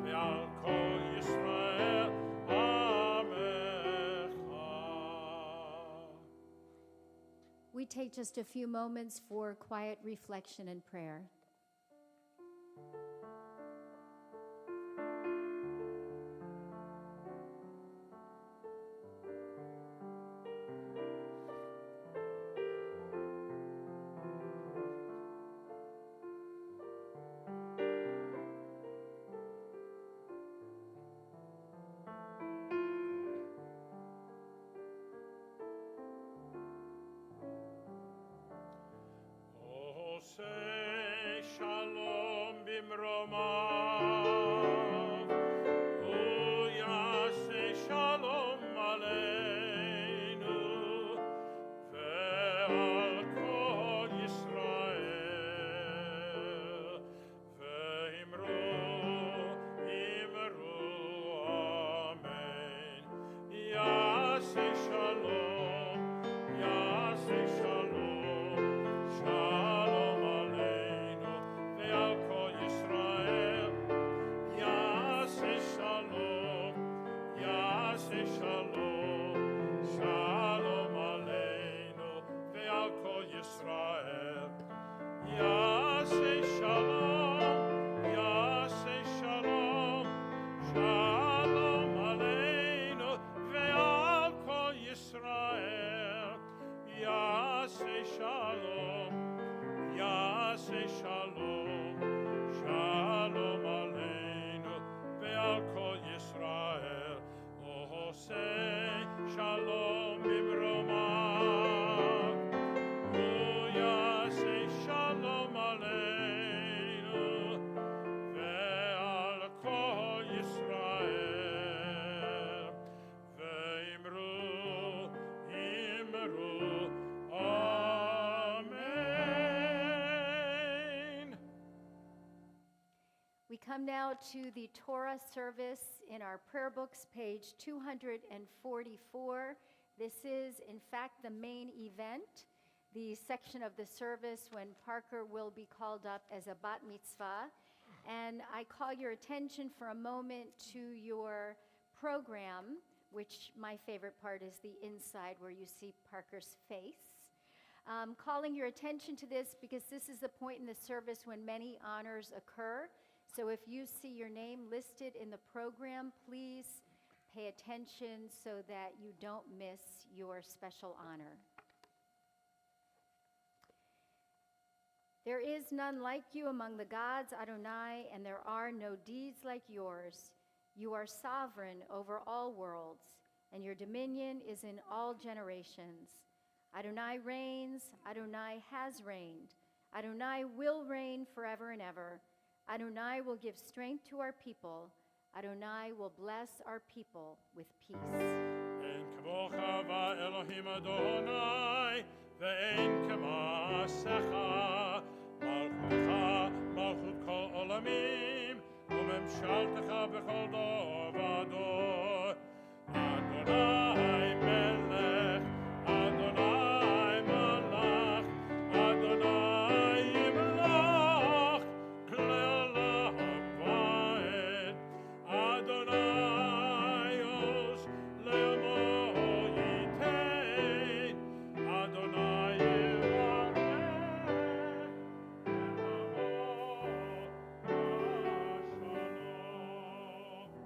ועל כל ישראל עמך. We take just a few moments for quiet reflection and prayer. Say shalom bimromav, uyaseh shalom aleinu, ve'al kol Yisrael, ve'imru amen. Yaseh shalom, yaseh shalom, shalom aleinu ve'al kol Yisrael. Yaseh shalom, yaseh shalom, shalom aleinu ve'al kol Yisrael. Yaseh shalom, yaseh shalom, shalom aleinu ve'al kol Yisrael. Yaseh shalom, yaseh shalom, shalom aleinu ve'al kol Yisrael. Oh, say shalom bimromav, oh, yaseh shalom aleinu ve'al kol Yisrael. Ve'imru amen. We come now to the Torah service in our prayer books, page 244. This is, in fact, the main event, the section of the service when Parker will be called up as a bat mitzvah. And I call your attention for a moment to your program, which my favorite part is the inside where you see Parker's face. Calling your attention to this because this is the point in the service when many honors occur. So if you see your name listed in the program, please pay attention so that you don't miss your special honor. There is none like you among the gods, Adonai, and there are no deeds like yours. You are sovereign over all worlds, and your dominion is in all generations. Adonai reigns, Adonai has reigned. Adonai will reign forever and ever. Adonai will give strength to our people. Adonai will bless our people with peace. En kvocha va'Elohim Adonai, ve'en k'ma'asecha, malchutecha, malchut kol olamim, u'memshaltecha b'chol dor v'dor. Adonai melech, Adonai malach, Adonai yimlach, le'olam va'ed. Adonai os le'amo yitein, Adonai yivarech, le'amo ha'shalom.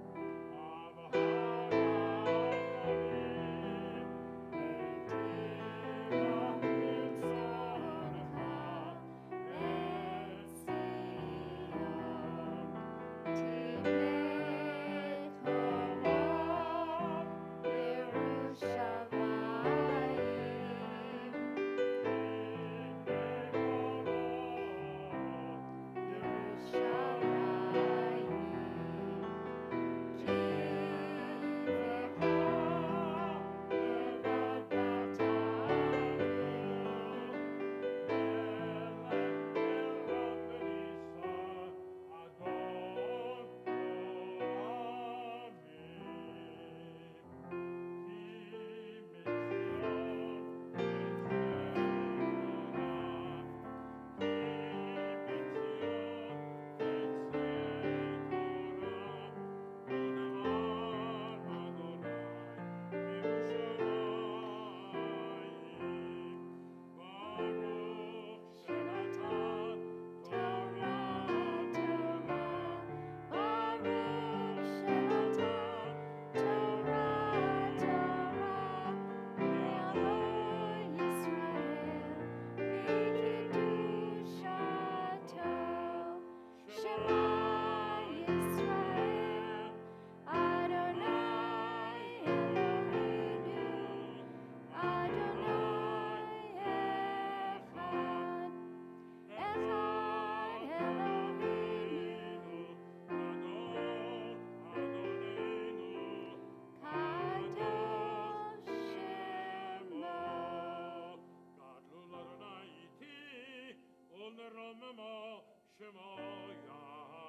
Shemamo Shemo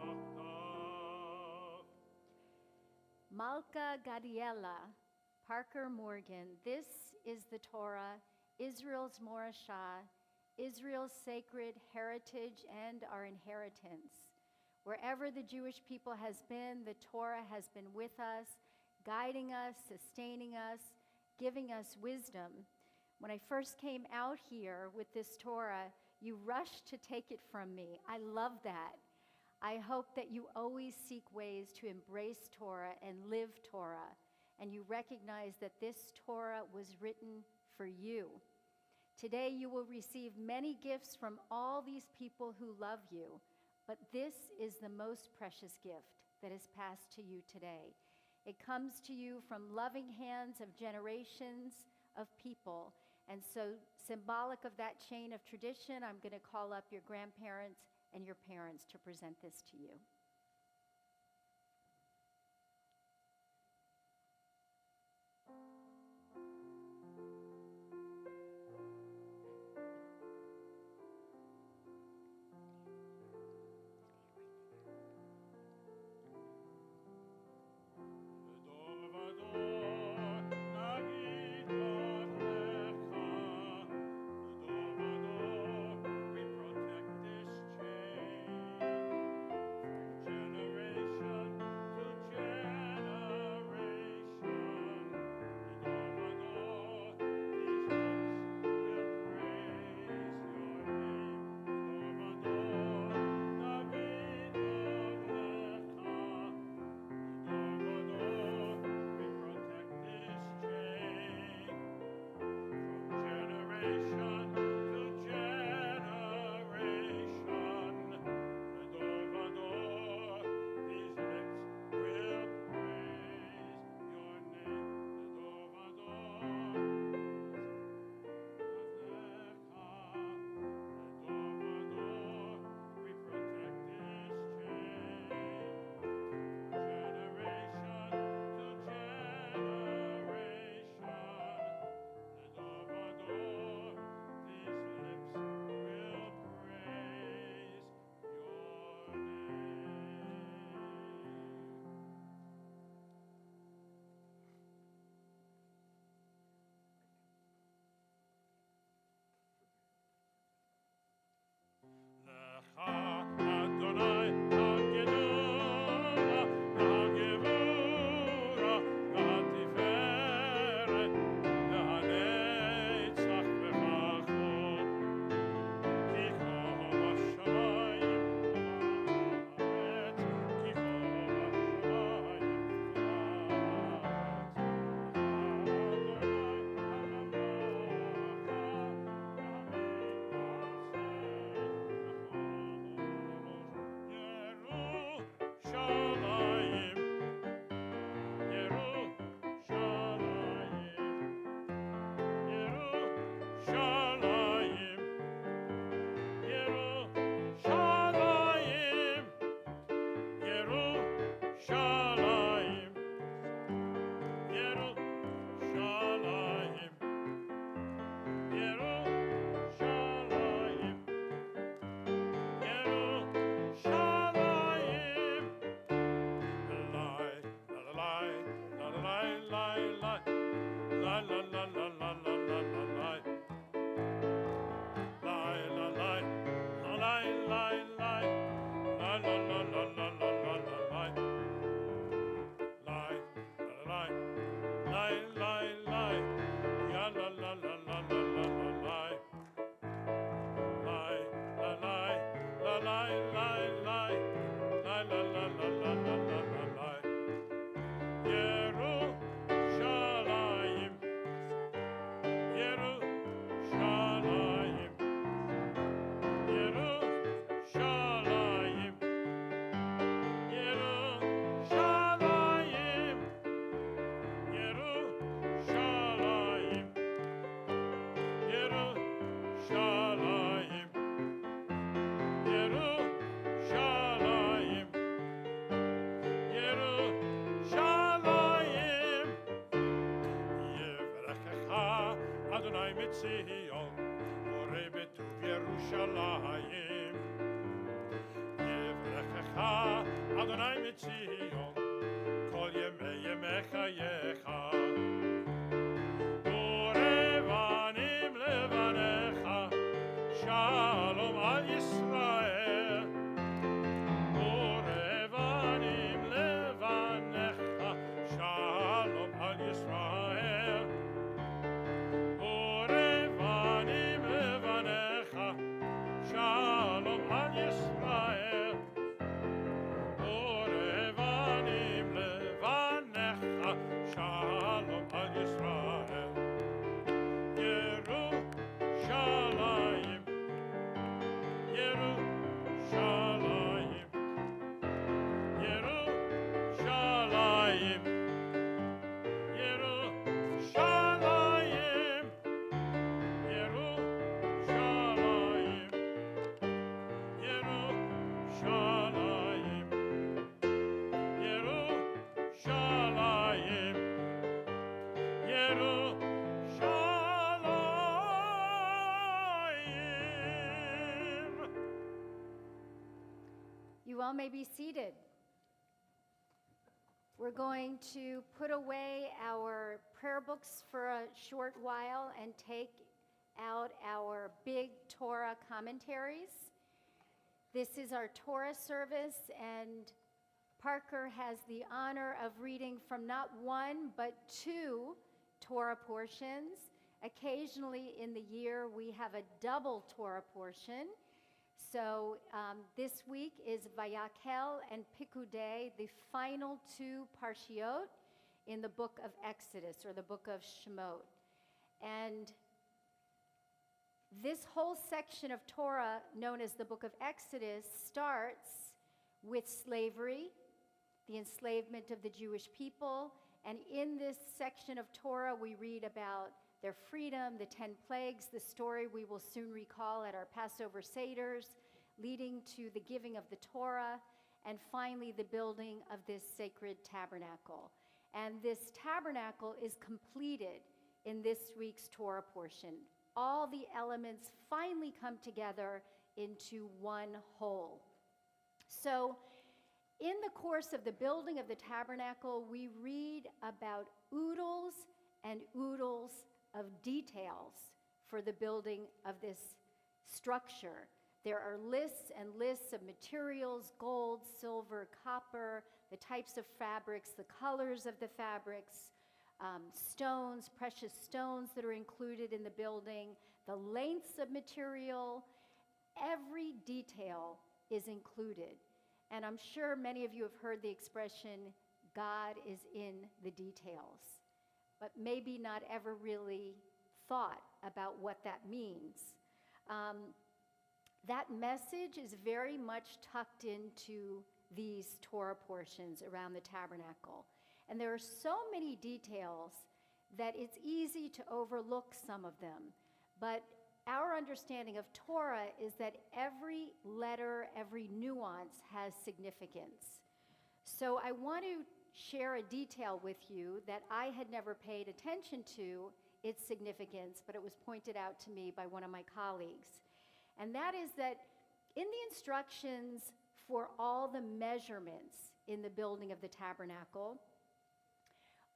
Yachdav. Malka Gadiela, Parker Morgan, this is the Torah, Israel's Morashah, Israel's sacred heritage and our inheritance. Wherever the Jewish people has been, the Torah has been with us, guiding us, sustaining us, giving us wisdom. When I first came out here with this Torah, you rushed to take it from me. I love that. I hope that you always seek ways to embrace Torah and live Torah, and you recognize that this Torah was written for you. Today you will receive many gifts from all these people who love you, but this is the most precious gift that is passed to you today. It comes to you from loving hands of generations of people, and so symbolic of that chain of tradition, I'm going to call up your grandparents and your parents to present this to you. Adonai Mitzion, Ore betuv Yerushalayim. levanecha, Adonai Mitzion, kol yemei chayecha. Urevanim levanecha, Shalom al Yisrael. Urevanim levanecha, Shalom al Yisrael. Urevanim levanecha, Shalom al Yisrael. Urevanim levanecha, Shalom al Yisrael. Yerushalayim, Yerushalayim, Yerushalayim, Yerushalayim, Yerushalayim, Yerushalayim, Yerushalayim, Yerushalayim. You all may be seated. We're going to put away our prayer books for a short while and take out our big Torah commentaries. This is our Torah service, and Parker has the honor of reading from not one, but two Torah portions. Occasionally in the year, we have a double Torah portion. So this week is Vayakel and Pikudei, the final two parshiot in the book of Exodus, or the book of Shemot. And this whole section of Torah, known as the book of Exodus, starts with slavery, the enslavement of the Jewish people. And in this section of Torah, we read about their freedom, the 10 plagues, the story we will soon recall at our Passover Seders, leading to the giving of the Torah, and finally the building of this sacred tabernacle. And this tabernacle is completed in this week's Torah portion. All the elements finally come together into one whole. So in the course of the building of the tabernacle, we read about oodles and oodles of details for the building of this structure. There are lists and lists of materials: gold, silver, copper, the types of fabrics, the colors of the fabrics, stones, precious stones that are included in the building, the lengths of material. Every detail is included. And I'm sure many of you have heard the expression, God is in the details, but maybe not ever really thought about what that means. That message is very much tucked into these Torah portions around the tabernacle. And there are so many details that it's easy to overlook some of them. But our understanding of Torah is that every letter, every nuance has significance. So I want to share a detail with you that I had never paid attention to its significance, but it was pointed out to me by one of my colleagues. And that is that in the instructions for all the measurements in the building of the tabernacle,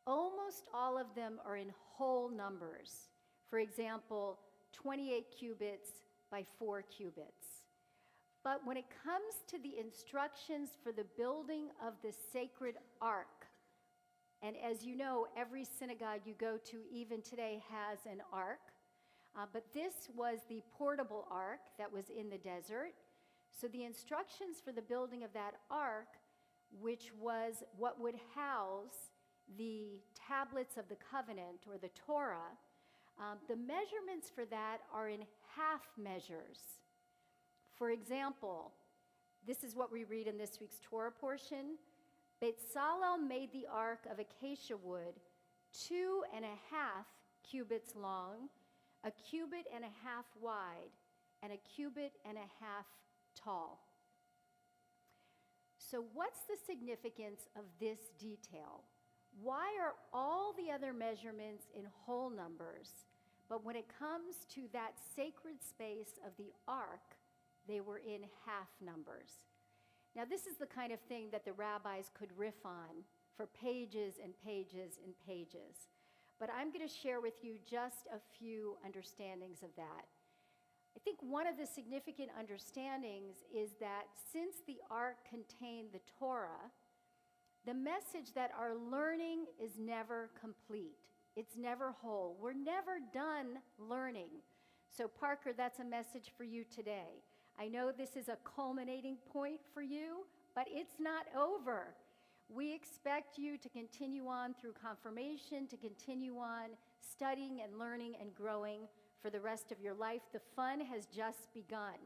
almost all of them are in whole numbers. For example, 28 cubits by 4 cubits. But when it comes to the instructions for the building of the sacred ark, and as you know, every synagogue you go to even today has an ark, but this was the portable ark that was in the desert. So the instructions for the building of that ark, which was what would house the tablets of the covenant, or the Torah, the measurements for that are in half measures. For example, this is what we read in this week's Torah portion. Betzalel made the ark of acacia wood 2.5 cubits long, 1.5 cubits wide, and 1.5 cubits tall. So what's the significance of this detail? Why are all the other measurements in whole numbers, but when it comes to that sacred space of the ark, they were in half numbers? Now, this is the kind of thing that the rabbis could riff on for pages and pages and pages. But I'm going to share with you just a few understandings of that. I think one of the significant understandings is that since the Ark contained the Torah, the message that our learning is never complete. It's never whole. We're never done learning. So Parker, that's a message for you today. I know this is a culminating point for you, but it's not over. We expect you to continue on through confirmation, to continue on studying and learning and growing for the rest of your life. The fun has just begun.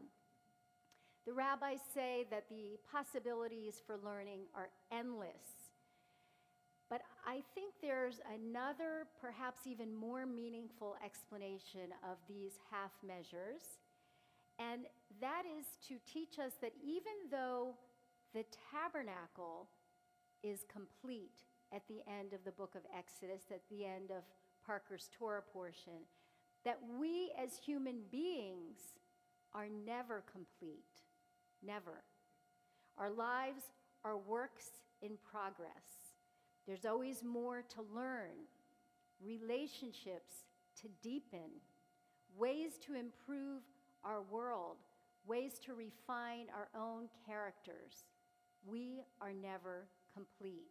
The rabbis say that the possibilities for learning are endless. But I think there's another, perhaps even more meaningful explanation of these half measures, and that is to teach us that even though the tabernacle is complete at the end of the book of Exodus, at the end of Parker's Torah portion, that we as human beings are never complete. Never. Our lives are works in progress. There's always more to learn, relationships to deepen, ways to improve our world, ways to refine our own characters. We are never complete.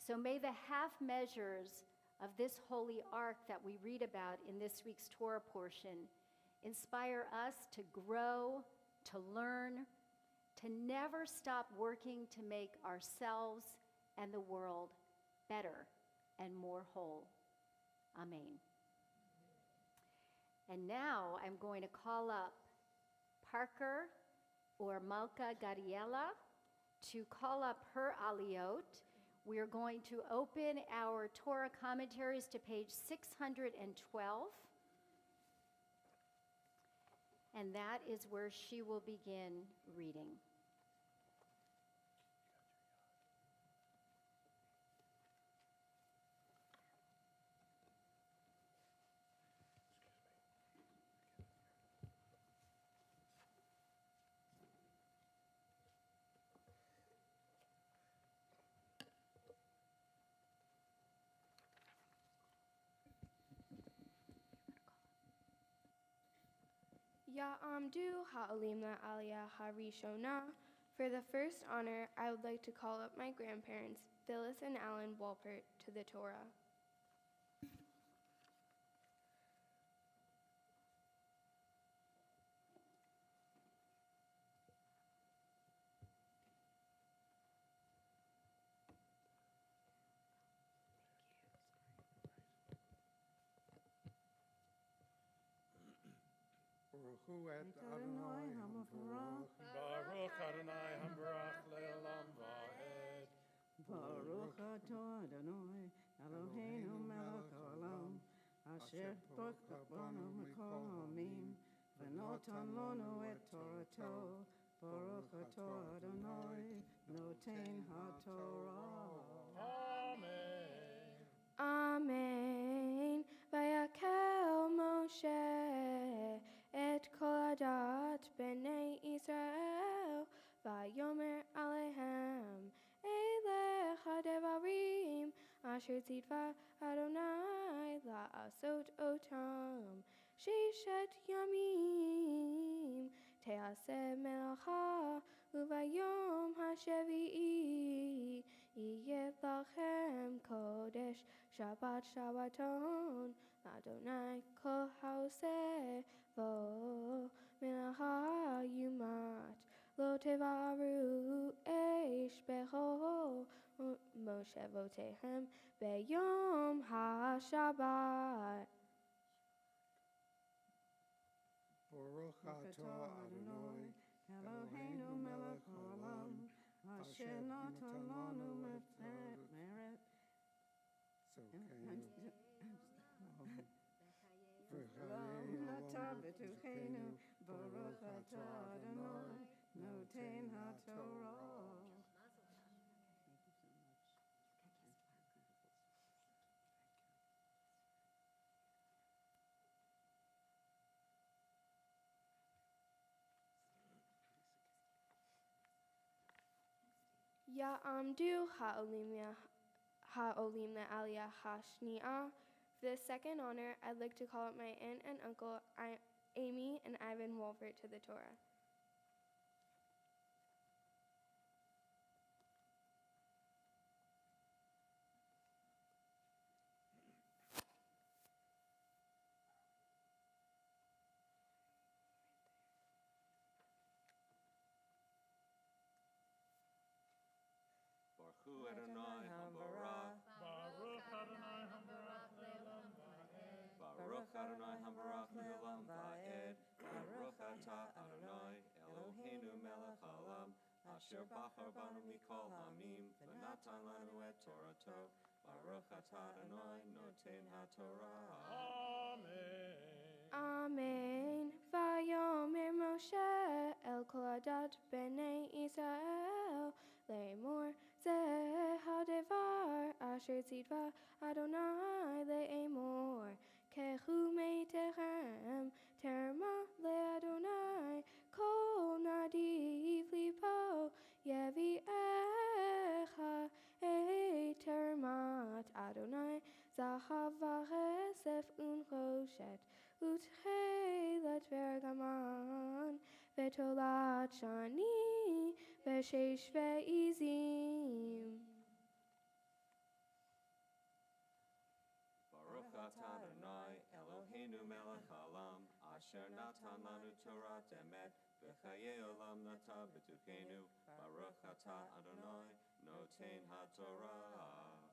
So may the half measures of this holy ark that we read about in this week's Torah portion inspire us to grow, to learn, to never stop working to make ourselves and the world better and more whole. Amen. And now I'm going to call up Parker or Malka Gadiela to call up her aliyot. We are going to open our Torah commentaries to page 612. And that is where she will begin reading. Ya'amdu ha'olim la'aliyah harishona. For the first honor, I would like to call up my grandparents, Phyllis and Alan Walpert, to the Torah. Baruch et Adonai Hamvarach. Baruch Adonai Hambarach Le'olam Va'ed. Baruch atah Adonai Eloheinu melech haolam asher borach banu mikol ha'amim v'notan lanu et Torato. Baruch atah Adonai noten haTorah. Amen. Amen. Vayakel Moshe et kol adat b'nei Israel vayomer alehem elech hadevarim asher tzidva Adonai la'asot otam shishet yamim te'aseh melacha uvayom hashevi'i yeh lachem kodesh Shabbat Shabbaton Adonai kol haoseh vo melacha yumat lo tevaru eish becho Moshe votehem beyom haShabbat. Baruch atah Adonai Eloheinu melech haolam asher natan lanu meret Nata b'tuchenu Baruch atah Adonai noten haTorah. Ya'amdu ha'olim le'aliyah hashni'ah. For the second honor, I'd like to call up my aunt and uncle Amy and Ivan Wolfert to the Torah. Baruch Adonai Hambarach. Baruch Adonai Hambarach le'olam va'ed. Baruch Adonai Hambarach le'olam va'ed. Baruch atah Adonai Eloheinu melech haolam, asher bachar banu mikol hamim, v'natan lanu et Torato. Baruch atah Adonai noten haTorah. Amen. Amen. Vayomer Moshe el kol adat bnei Israel le'emor zeh hadevar asher tzidva Adonai le'emor kechu meitechem terma le'Adonai kol nadiv lipo yevi'echa et termat Adonai zahav v'chesef unchoshet utchelet vergaman vetolat shani veshesh ve'izim. Baruch atah Adonai Eloheinu melech haolam, asher natan lanu Torah emet, v'chayei olam nata b'tuchenu. Baruch atah Adonai noten haTorah.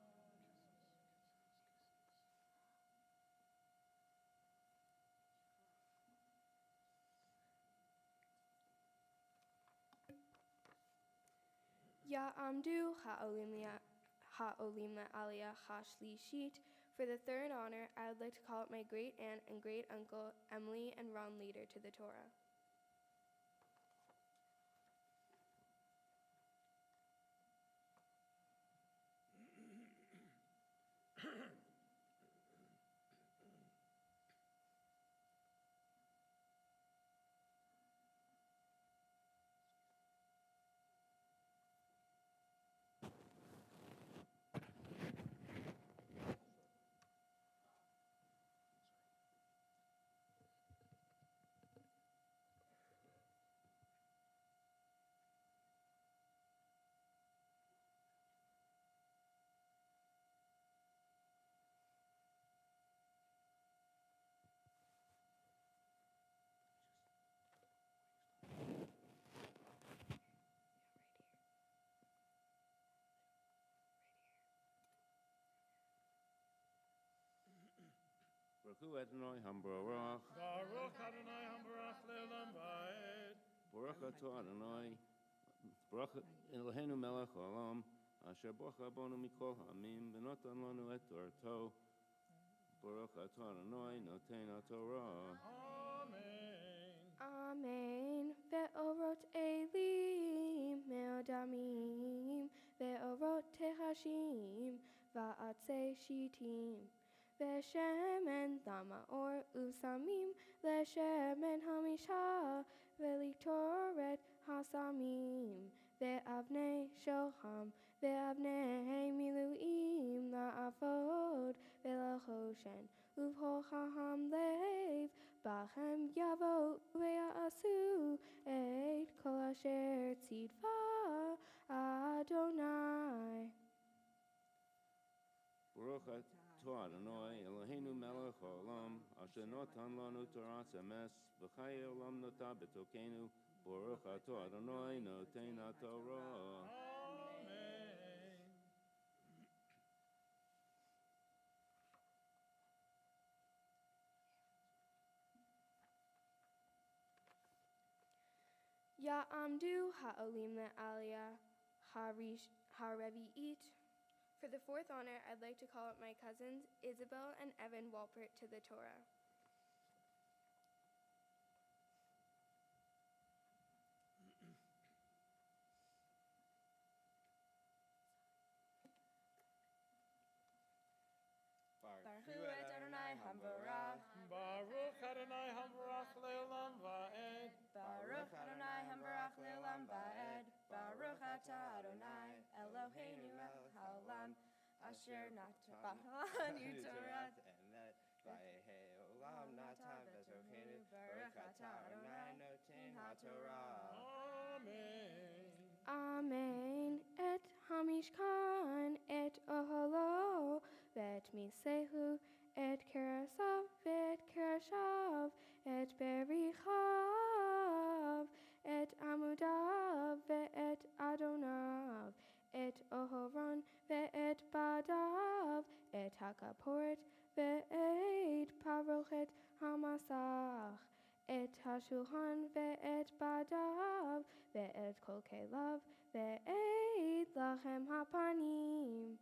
Ya'amdu ha'olim le'aliyah ha'shlishit. For the third honor, I would like to call up my great aunt and great uncle Emily and Ron Leader to the Torah. Baruch Adonai Hambarach. Baruch Adonai Hambarach le'olam va'ed. Baruch atah Adonai. Baruch Eloheinu melech haolam, asher bachar banu mikol hamim, v'natan lanu et Torato. Baruch atah Adonai noten haTorah. Amen. Amen. Ve'orot elim me'odamim, ve'orot tehashim, va'atzei shitim. Ve'shemen tama'or usamim, le'shemen hamisha, ve'liktoret hasamim. Ve'avnei shoham, ve'avnei miluim, la'avod, ve'lachoshen, uv'hochaham lev, bachem yavo ve'asu, et kol asher tzidva Adonai. Baruch atah Adonai Eloheinu melech haolam, asher natan lanu Torah emes, v'chayei olam nata b'tokenu. Baruch atah Adonai noten haTorah. Amen. Ya'amdu ha'olim le'aliyah ha'revi'it. For the fourth honor, I'd like to call up my cousins Isabel and Evan Walpert to the Torah. Baruch Adonai Hambarach. Baruch Adonai Hambarach le'olam va'ed. Baruch Adonai Hambarach le'olam va'ed. Baruch atah Adonai Eloheinu melech haolam, asher natan lanu Torah emet, vayehei olam natan betochenu, baruch atah Adonai noten haTorah. Amen. Amen. Et hamishkan, et oholo, vet misehu, et kerasav, vet kerashav, et berichav, et amudav, et adonav, et ohoron, et badav, et hakaporet, et parochet hamasach, et hashulchan, et badav, et kol kelav, et lachem hapanim.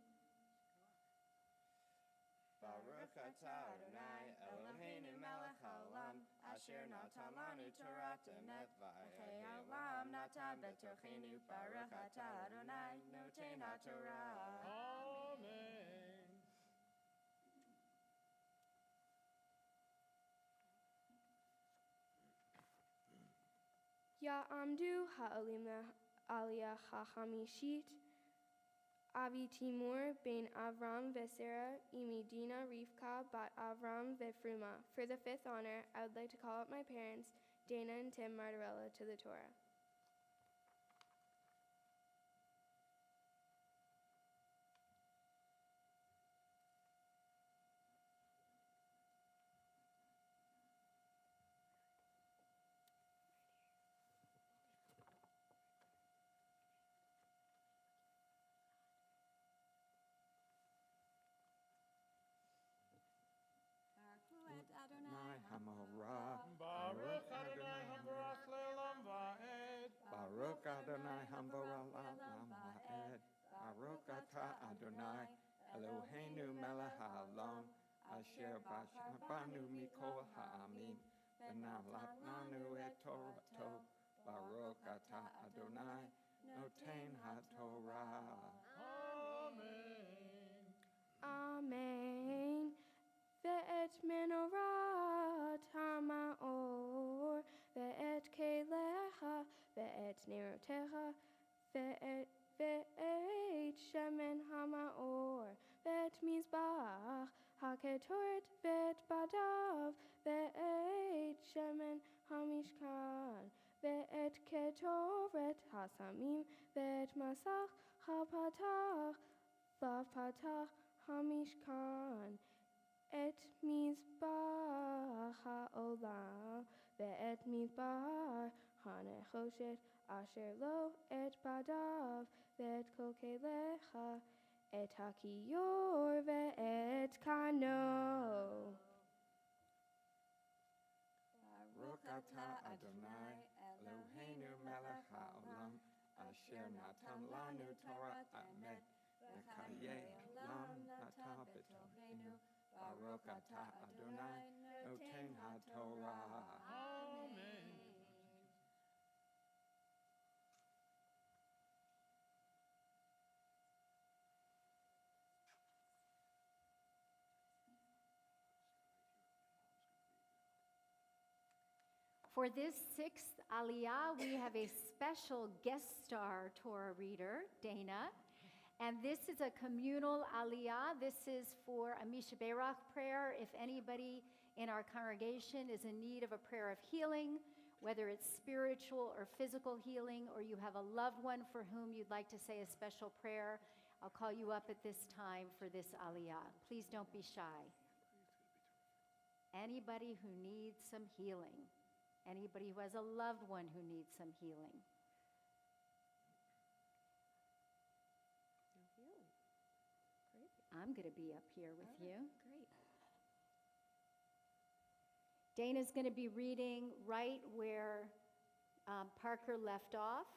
Baruch atah Adonai Eloheinu melech haolam, asher natan lanu Torah emet, vayehei olam natan betochenu, baruch atah Adonai noten haTorah. Amen. Ya'amdu ha'olim aliyah ha'hamishit, Avi Timur ben Avram Vesera Imidina Rivka bat Avram Vefruma. For the fifth honor, I would like to call up my parents, Dana and Tim Martorella, to the Torah. Baruch Adonai Hamorah. Baruch Adonai Hambarach Le'olam Va'ed. Baruch Adonai Hambarach Le'olam Va'ed. Baruch atah Adonai Eloheinu melech haolam, asher banu mikol ha'amim, v'nalat lanu et Torato. Baruch atah Adonai noten haTorah. Amen. Amen. Ve'et menorat ha'ma'or, ve'et kelecha, ve'et nerotecha, ve'et shemen ha'ma'or, ve'et mizbach ha'ketoret, ve'et badav, ve'et shemen ha'mishkan, ve'et ketoret ha'samim, ve'et masach ha'patach, va'patach ha'mishkan, et mizbach ha'olam, ve'et mizbach ha'nechoshet, asher lo et badav, ve'et kol kelecha, et hakiyor, ve'et kano. Baruch atah Adonai Eloheinu melech haolam, asher natan lanu Torah emet, v'chayei olam natan betochenu. Baruch atah Adonai noten haTorah. Amen. For this sixth Aliyah, we have a special guest star Torah reader, Dana. And this is a communal Aliyah. This is for a Misha Berach prayer. If anybody in our congregation is in need of a prayer of healing, whether it's spiritual or physical healing, or you have a loved one for whom you'd like to say a special prayer, I'll call you up at this time for this Aliyah. Please don't be shy. Anybody who needs some healing. Anybody who has a loved one who needs some healing. I'm going to be up here with you. Great. Dana's going to be reading right where Parker left off.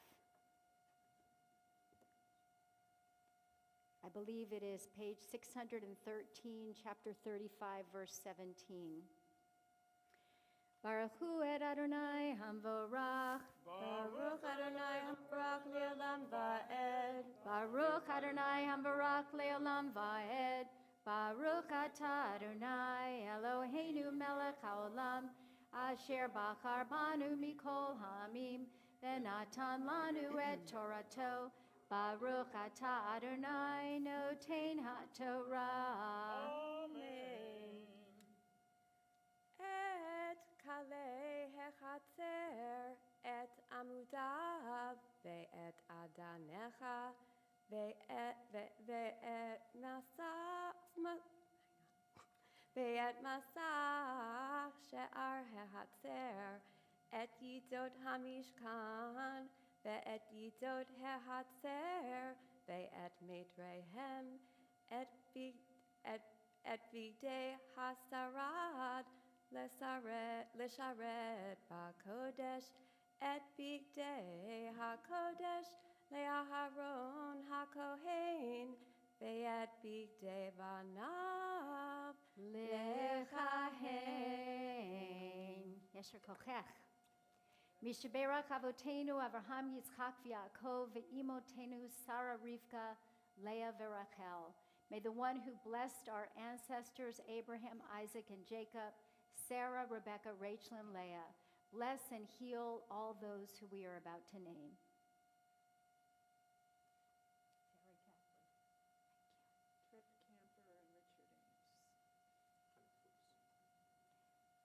I believe it is page 613, chapter 35, verse 17. Baruch hu et Adonai hamvorach. Baruch Adonai hambarach le'olam va'ed. Baruch Adonai hamvorach le'olam va'ed. Baruch atah Adonai Eloheinu melech haolam, asher bachar banu mikol ha'amim, v'natan lanu et Torato. Baruch atah Adonai noten haTorah. Amen. Et kalei hechatzer et amudav ve'et adanecha ve'et masach she'ar hehatzer et yidot hamishkan ve'et yidot hehatzer ve'et mitrehem et vigdei hasarad lesharet ba'kodesh et vigdei hakodesh le'aharon hakohen ve'et vigdei banav Lechahen. Yesher kochech. Mishaberach avotenu Avraham Yitzchak v'Yaakov ve'imotenu Sarah Rivka Leah v'Rachel. May the one who blessed our ancestors Abraham, Isaac, and Jacob, Sarah, Rebekah, Rachel, and Leah, bless and heal all those who we are about to name. Trip, Camper, and Richard Ames.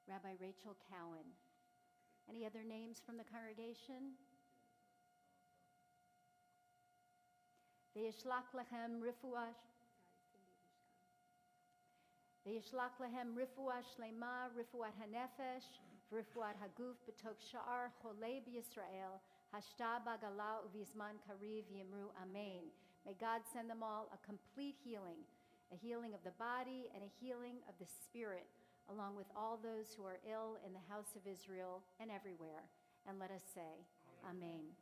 Rabbi Rachel Cowan. Any other names from the congregation? Ve'yishlach lechem refuah. Ve'yishlach lechem refuah shlema, refuat hanefesh, refuat haguf b'tok sha'ar cholei b'Yisrael, hashta b'gala u'vizman kariv yimru amen. May God send them all a complete healing, a healing of the body and a healing of the spirit, along with all those who are ill in the house of Israel and everywhere. And let us say, Amen.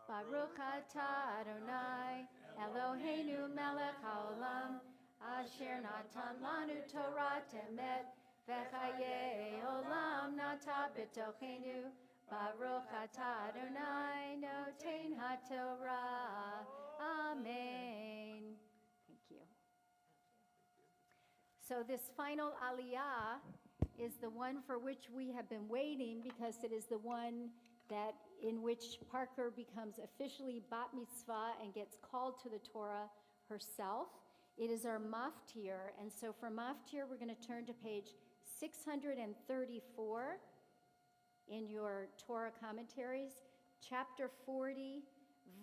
Baruch atah Adonai, Eloheinu melech haolam, asher natan lanu Torah temet, v'chayei olam nata b'tochenu. Baruch atah Adonai, noten haTorah. Amen. Thank you. So this final aliyah is the one for which we have been waiting, because it is the one that in which Parker becomes officially bat mitzvah and gets called to the Torah herself. It is our maftir, and so for maftir we're going to turn to page 634 in your Torah commentaries, chapter 40,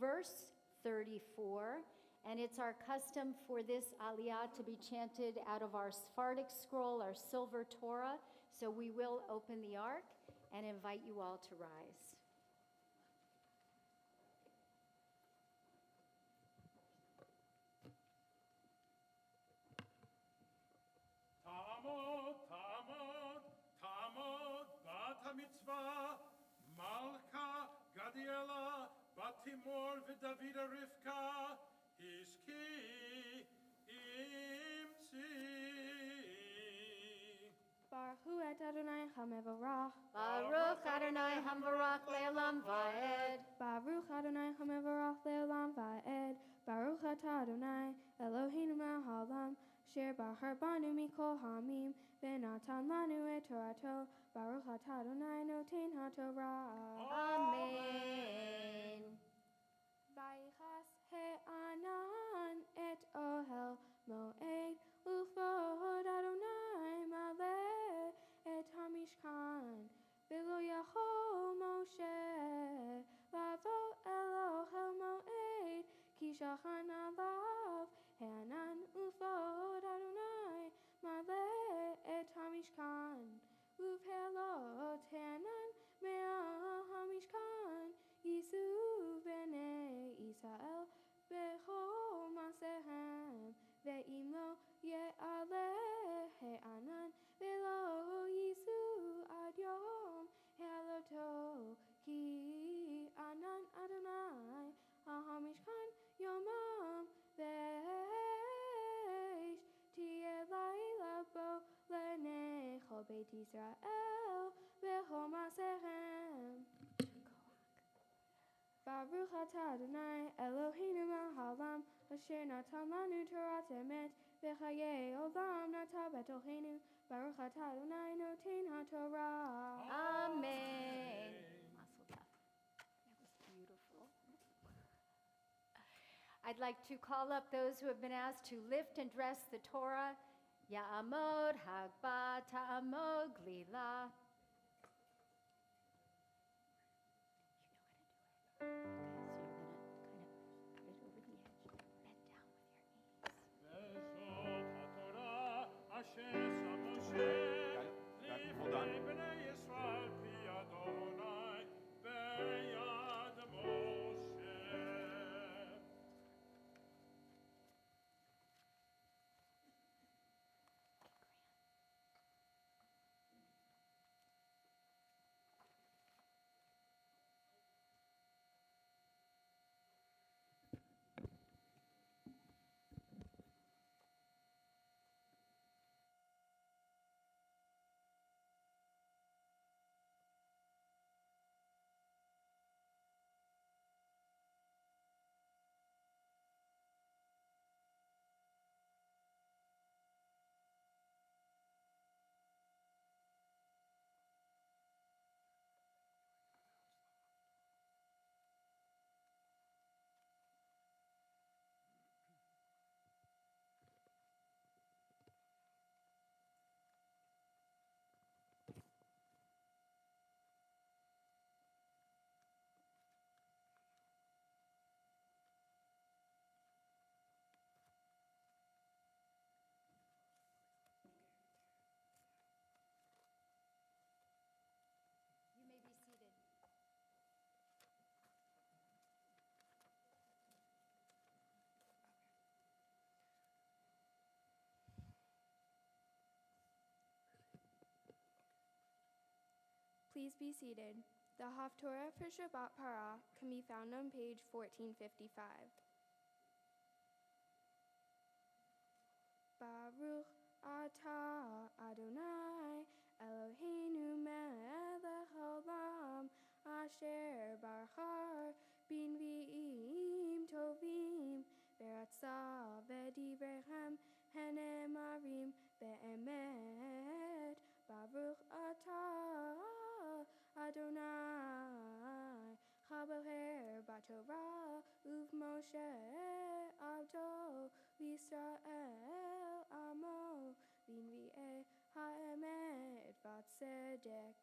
verse 34. And it's our custom for this aliyah to be chanted out of our Sephardic scroll, our silver Torah. So we will open the ark and invite you all to rise. Tamod, Tamod, Tamod, Bat HaMitzvah, Malka, Gadiela, Batimor, V'Davida Rivka, Ishki, Imtzi. Baruch et Adonai HaMevorach. Baruch Adonai Hamvarach Le'olam Va'ed. Baruch Adonai HaMevorach Le'olam Va'ed. Baruch atah Adonai Eloheinu melech haolam, asher bahar banu mikol ha'amim, ve'natan lanu et Torato. Baruch atah Adonai noten haTorah. Amen. Vayichas he'anan et ohel moed, ufod Adonai maleh et hamishkan. V'lo yachol Moshe lavo el ohel moed, ki shachan alav he'anan ufod Adonai maleh et hamishkan. Uvhelot he'anan me'al hamishkan, yisu b'nei Yisrael b'chol masehem, ve'im lo ye'aleh he'anan ve'lo yisu ad yom he'aloto, ki anan Adonai ha'hamishkan yomam v'eish tiyeh laila bo lenei chol beit Yisrael b'chol masehem. Baruch atah Adonai Eloheinu melech haolam, asher natan lanu Torah temet, v'chayei olam nata b'tochenu. Baruch atah Adonai noten haTorah. Amen. Mazel tov. That was beautiful. I'd like to call up those who have been asked to lift and dress the Torah. Ya'amod hagba ta'amod glila. Hold on. You may be seated. Please be seated. The Haftorah for Shabbat Parah can be found on page 1455. Baruch atah Adonai Eloheinu melech haolam asher barachar b'nvi'im tovim v'ratzah v'divrei hanemarim be'emet. Baruch atah Adonai chaboher b'Torah uv'Moshe avdo v'Yisrael amo b'nvi'ei ha'emet v'tzedek.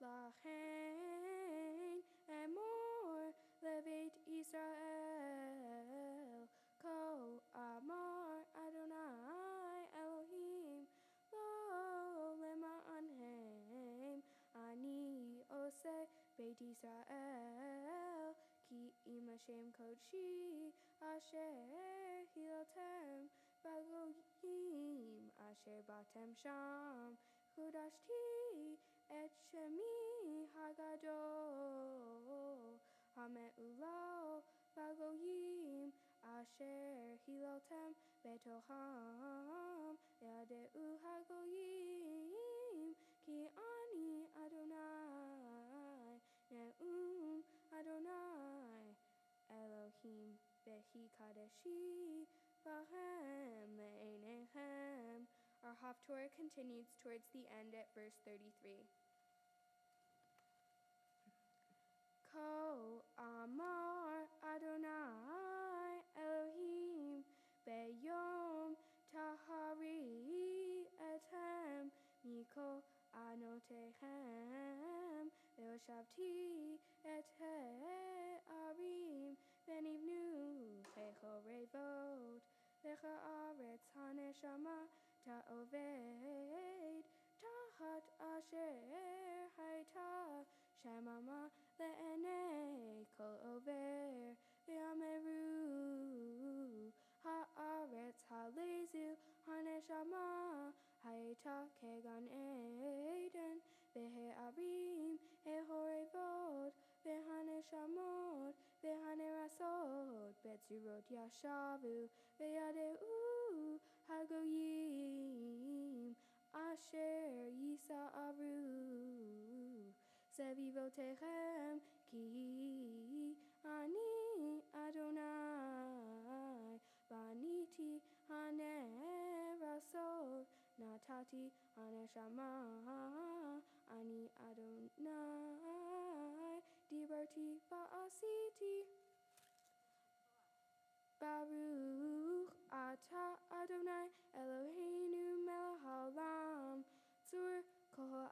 Lachen emor leveit Yisrael ko amar Adonai Elohim lo lema'anhem ani ose beit Yisrael ki im Hashem kodshi asher hiltem bagoyim asher batem sham chudashti et shemi hagadol hame'ulo bagoyim asher hiltem betocham yadeu hagoyim ki ani Adonai ne'um Adonai Elohim behi kadeshi bahem le'enechem. Our Haftorah continues towards the end at verse 33. Ko amar Adonai Elohim beyom tahari etem mikol anotechem ve'oshavti et ha'arim v'nivnu chechorevot v'cha'aretz haneshama ta'oved tahat asher hayta shemama le'enei kol over ve'ameru ha'aretz halezu haneshama hayta kegan eden ve'ha'arim hehorevot ve'haneshamot ve'hanerasot betzirot yashavu ve'yadeu hagoyim asher yisa'aru sevivotechem ki ani Adonai baniti hanerasot natati haneshama ani Adonai dibarti va'asiti.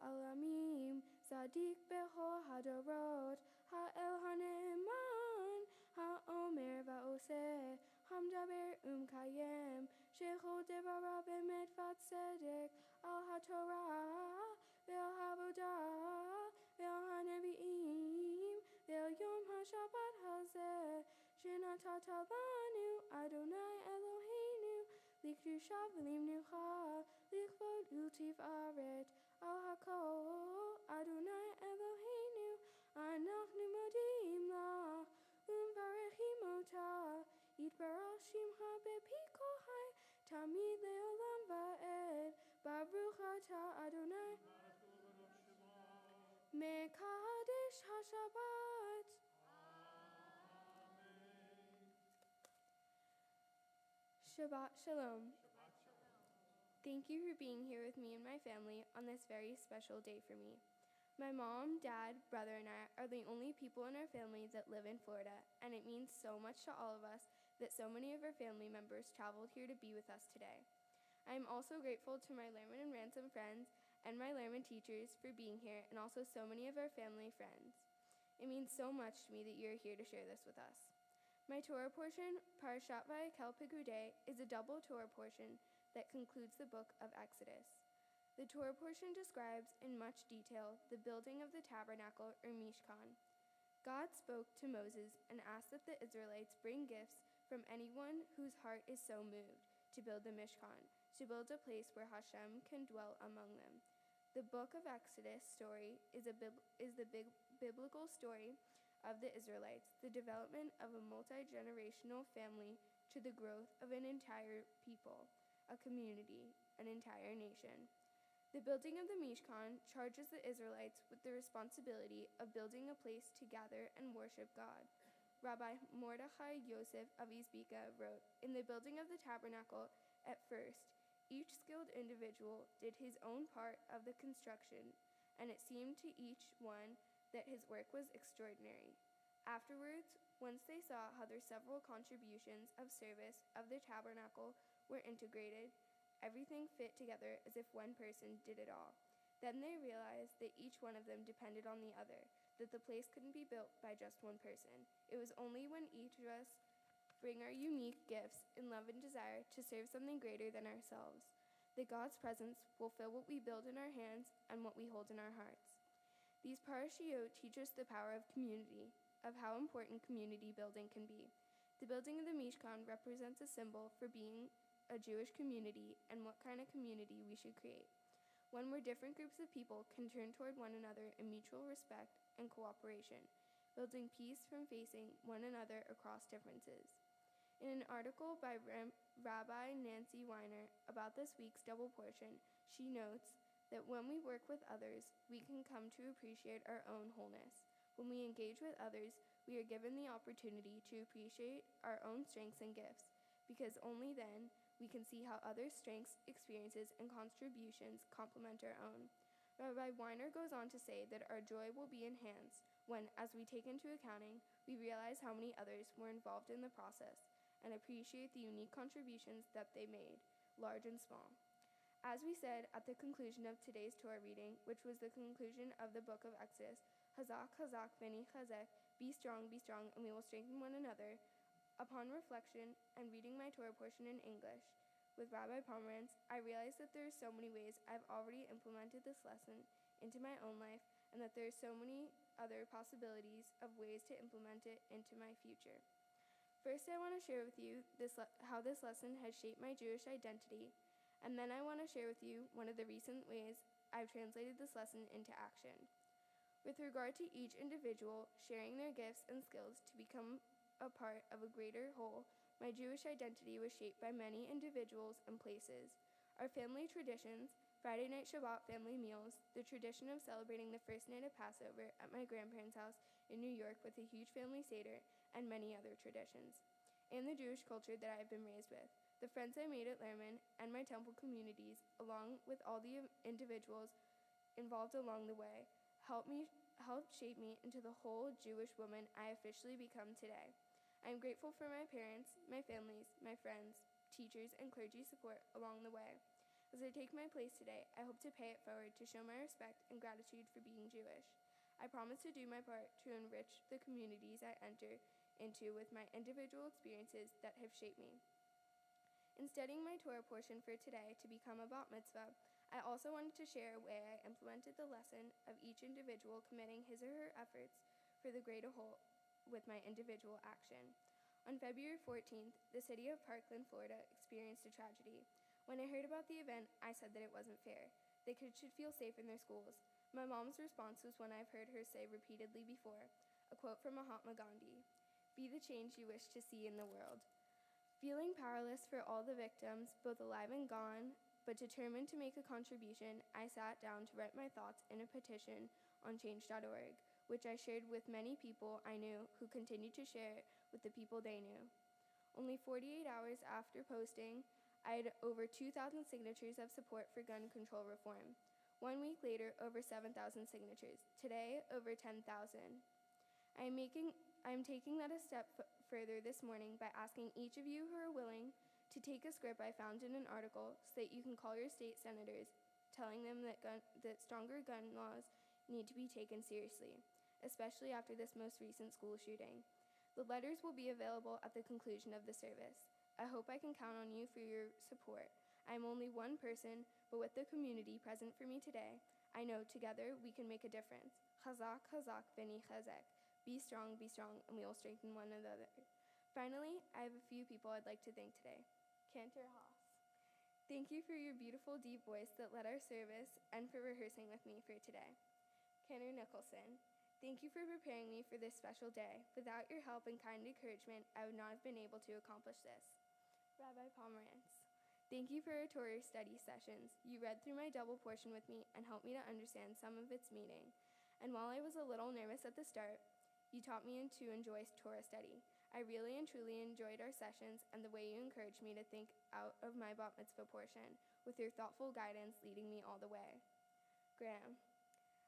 ha'alamim, Zadik bechol hadorot, ha'el haneman, ha'omer va'oseh, hamdaber kayem, shechol devarav emet v'tzedek, al ha'torah, ve'al ha'avodah, ve'al ha'nevi'im, ve'al yom ha'shabbat hazeh, shenatata lanu Adonai Eloheinu, likdusha v'limnucha, likvod ultifaret, al hakol Adonai Eloheinu, anachnu modim lach, umvarechim otah, yitbarach shimcha bepi kol hai, tamid leolam va'ed, baruch atah Adonai, mekadesh hashabbat. Shabbat Shalom. Thank you for being here with me and my family on this very special day for me. My mom, dad, brother, and I are the only people in our family that live in Florida, and it means so much to all of us that so many of our family members traveled here to be with us today. I am also grateful to my Lerman and Ransom friends and my Lerman teachers for being here, and also so many of our family friends. It means so much to me that you are here to share this with us. My Torah portion, Parashat Vayakel Pekudei, is a double Torah portion that concludes the book of Exodus. The Torah portion describes in much detail the building of the tabernacle or Mishkan. God spoke to Moses and asked that the Israelites bring gifts from anyone whose heart is so moved to build the Mishkan, to build a place where Hashem can dwell among them. The book of Exodus story is the biblical story of the Israelites, the development of a multi-generational family to the growth of an entire people, a community, an entire nation. The building of the Mishkan charges the Israelites with the responsibility of building a place to gather and worship God. Rabbi Mordechai Yosef of Izbika wrote, "In the building of the tabernacle, at first, each skilled individual did his own part of the construction, and it seemed to each one that his work was extraordinary. Afterwards, once they saw how their several contributions of service of the tabernacle were integrated, everything fit together as if one person did it all. Then they realized that each one of them depended on the other, that the place couldn't be built by just one person. It was only when each of us bring our unique gifts in love and desire to serve something greater than ourselves, that God's presence will fill what we build in our hands and what we hold in our hearts." These parashiot teach us the power of community, of how important community building can be. The building of the Mishkan represents a symbol for being a Jewish community and what kind of community we should create. One where different groups of people can turn toward one another in mutual respect and cooperation, building peace from facing one another across differences. In an article by Rabbi Nancy Weiner about this week's double portion, she notes that when we work with others, we can come to appreciate our own wholeness. When we engage with others, we are given the opportunity to appreciate our own strengths and gifts, because only then we can see how others' strengths, experiences, and contributions complement our own. Rabbi Weiner goes on to say that our joy will be enhanced when, as we take into accounting, we realize how many others were involved in the process and appreciate the unique contributions that they made, large and small. As we said at the conclusion of today's Torah reading, which was the conclusion of the book of Exodus, Hazak, Hazak, Veni Chazek, be strong, and we will strengthen one another. Upon reflection and reading my Torah portion in English with Rabbi Pomerantz, I realized that there are so many ways I've already implemented this lesson into my own life, and that there are so many other possibilities of ways to implement it into my future. First, I want to share with you how this lesson has shaped my Jewish identity, and then I want to share with you one of the recent ways I've translated this lesson into action. With regard to each individual sharing their gifts and skills to become a part of a greater whole, my Jewish identity was shaped by many individuals and places. Our family traditions, Friday night Shabbat family meals, the tradition of celebrating the first night of Passover at my grandparents' house in New York with a huge family Seder, and many other traditions. And the Jewish culture that I have been raised with, the friends I made at Lerman, and my temple communities, along with all the individuals involved along the way, helped shape me into the whole Jewish woman I officially become today. I am grateful for my parents, my families, my friends, teachers, and clergy support along the way. As I take my place today, I hope to pay it forward to show my respect and gratitude for being Jewish. I promise to do my part to enrich the communities I enter into with my individual experiences that have shaped me. In studying my Torah portion for today to become a bat mitzvah, I also wanted to share a way I implemented the lesson of each individual committing his or her efforts for the greater whole with my individual action. On February 14th, the city of Parkland, Florida experienced a tragedy. When I heard about the event, I said that it wasn't fair. The kids should feel safe in their schools. My mom's response was one I've heard her say repeatedly before, a quote from Mahatma Gandhi: "Be the change you wish to see in the world." Feeling powerless for all the victims, both alive and gone, but determined to make a contribution, I sat down to write my thoughts in a petition on change.org, which I shared with many people I knew who continued to share it with the people they knew. Only 48 hours after posting, I had over 2,000 signatures of support for gun control reform. 1 week later, over 7,000 signatures. Today, over 10,000. I'm taking that a step further this morning by asking each of you who are willing to take a script I found in an article so that you can call your state senators, telling them that stronger gun laws need to be taken seriously, especially after this most recent school shooting. The letters will be available at the conclusion of the service. I hope I can count on you for your support. I am only one person, but with the community present for me today, I know together we can make a difference. Chazak, chazak, v'ni chazek. Be strong, and we will strengthen one another. Finally, I have a few people I'd like to thank today. Cantor Haas. Thank you for your beautiful, deep voice that led our service and for rehearsing with me for today. Cantor Nicholson. Thank you for preparing me for this special day. Without your help and kind encouragement, I would not have been able to accomplish this. Rabbi Pomerantz. Thank you for our Torah study sessions. You read through my double portion with me and helped me to understand some of its meaning. And while I was a little nervous at the start, you taught me to enjoy Torah study. I really and truly enjoyed our sessions and the way you encouraged me to think out of my bat mitzvah portion, with your thoughtful guidance leading me all the way. Graham.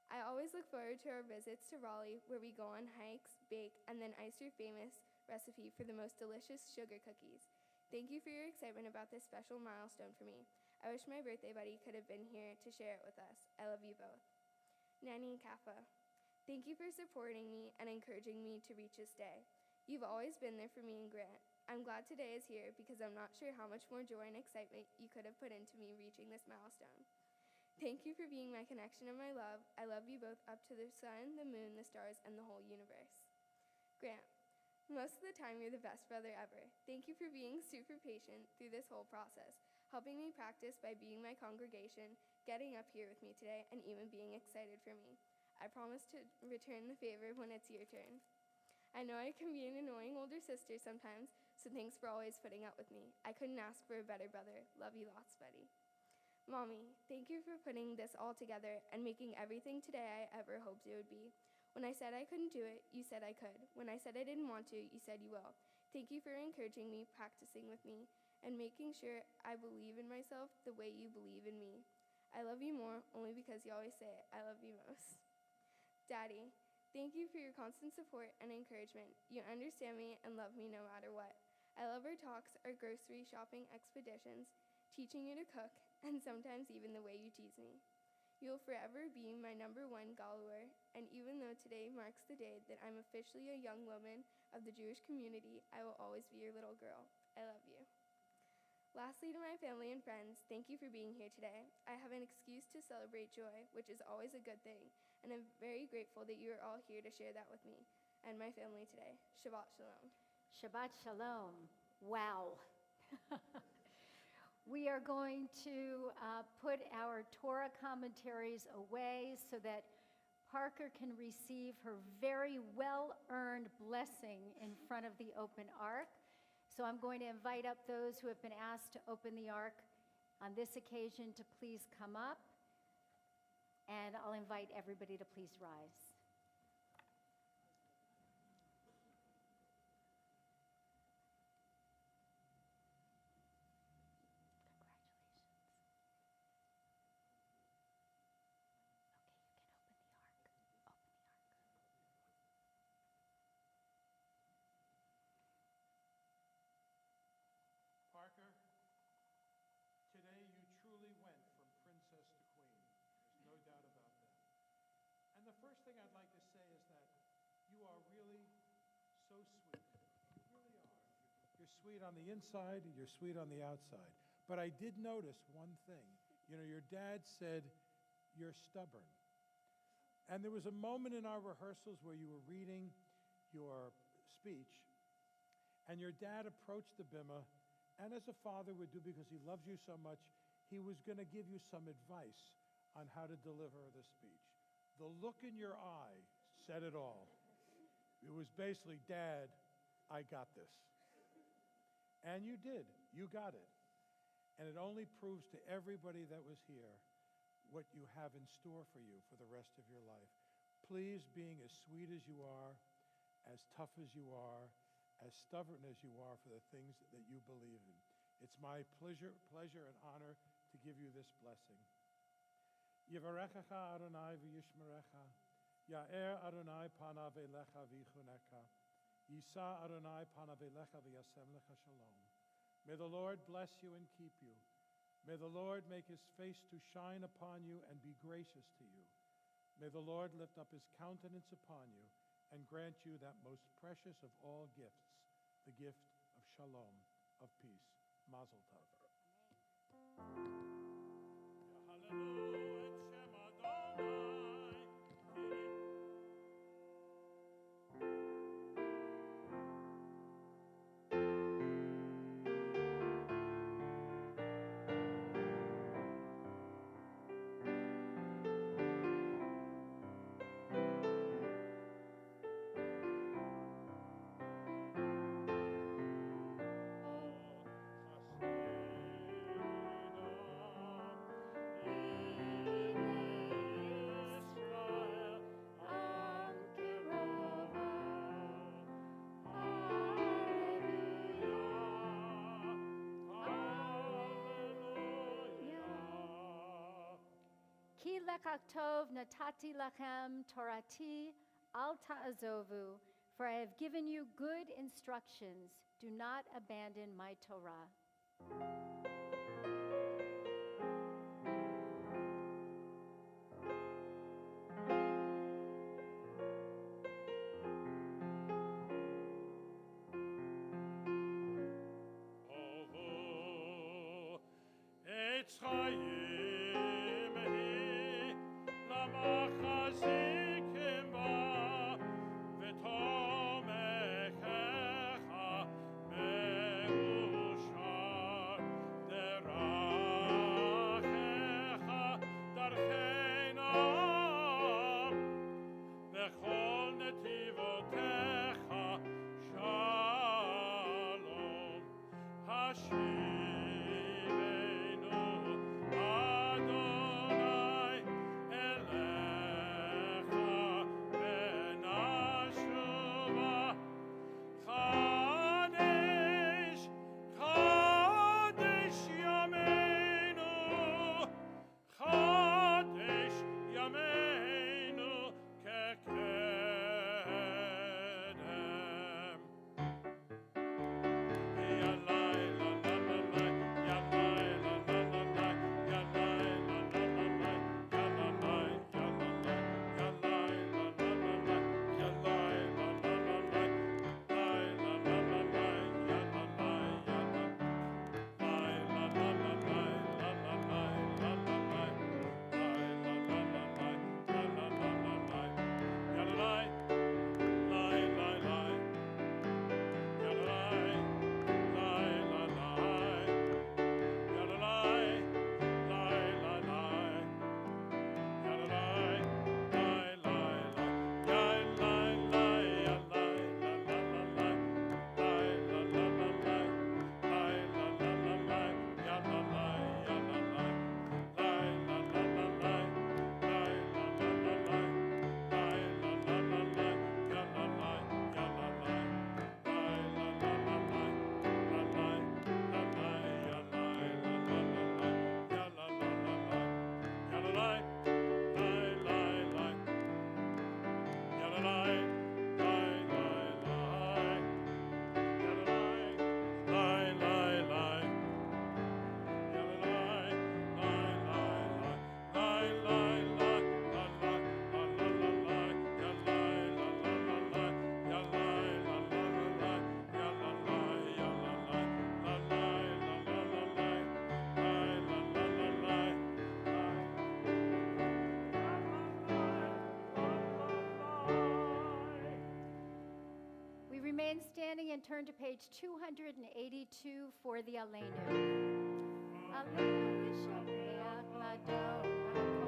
I always look forward to our visits to Raleigh, where we go on hikes, bake, and then ice your famous recipe for the most delicious sugar cookies. Thank you for your excitement about this special milestone for me. I wish my birthday buddy could have been here to share it with us. I love you both. Nanny Kappa. Thank you for supporting me and encouraging me to reach this day. You've always been there for me and Grant. I'm glad today is here because I'm not sure how much more joy and excitement you could have put into me reaching this milestone. Thank you for being my connection and my love. I love you both up to the sun, the moon, the stars, and the whole universe. Grant. Most of the time, you're the best brother ever. Thank you for being super patient through this whole process, helping me practice by being my congregation, getting up here with me today, and even being excited for me. I promise to return the favor when it's your turn. I know I can be an annoying older sister sometimes, so thanks for always putting up with me. I couldn't ask for a better brother. Love you lots, buddy. Mommy, thank you for putting this all together and making everything today I ever hoped it would be. When I said I couldn't do it, you said I could. When I said I didn't want to, you said you will. Thank you for encouraging me, practicing with me, and making sure I believe in myself the way you believe in me. I love you more only because you always say I love you most. Daddy, thank you for your constant support and encouragement. You understand me and love me no matter what. I love our talks, our grocery shopping expeditions, teaching you to cook, and sometimes even the way you tease me. You will forever be my number one follower, and even though today marks the day that I'm officially a young woman of the Jewish community, I will always be your little girl. I love you. Lastly, to my family and friends, thank you for being here today. I have an excuse to celebrate joy, which is always a good thing, and I'm very grateful that you are all here to share that with me and my family today. Shabbat Shalom. Shabbat Shalom. Wow. We are going to put our Torah commentaries away so that Parker can receive her very well-earned blessing in front of the open ark. So I'm going to invite up those who have been asked to open the ark on this occasion to please come up, and I'll invite everybody to please rise. Parker, today you truly went first thing I'd like to say is that you are really so sweet. You really are. You're sweet on the inside, and you're sweet on the outside. But I did notice one thing. You know, your dad said, you're stubborn. And there was a moment in our rehearsals where you were reading your speech, and your dad approached the bimah, and as a father would do because he loves you so much, he was going to give you some advice on how to deliver the speech. The look in your eye said it all. It was basically, Dad, I got this. And you did. You got it. And it only proves to everybody that was here what you have in store for you for the rest of your life. Please, being as sweet as you are, as tough as you are, as stubborn as you are for the things that you believe in. It's my pleasure and honor to give you this blessing. Yivarechecha Adonai v'yishmerecha, Ya'er Adonai panav elecha v'yichunecha, Yisa Adonai panav elecha v'yasem lecha shalom. May the Lord bless you and keep you. May the Lord make his face to shine upon you and be gracious to you. May the Lord lift up his countenance upon you and grant you that most precious of all gifts, the gift of shalom, of peace. Mazel tov. Ki lekach tov natati lachem torati al ta'azovu, for I have given you good instructions. Do not abandon my Torah. and turn to page 282 for the Aleinu. Aleinu Yishopeach Ladon HaKol.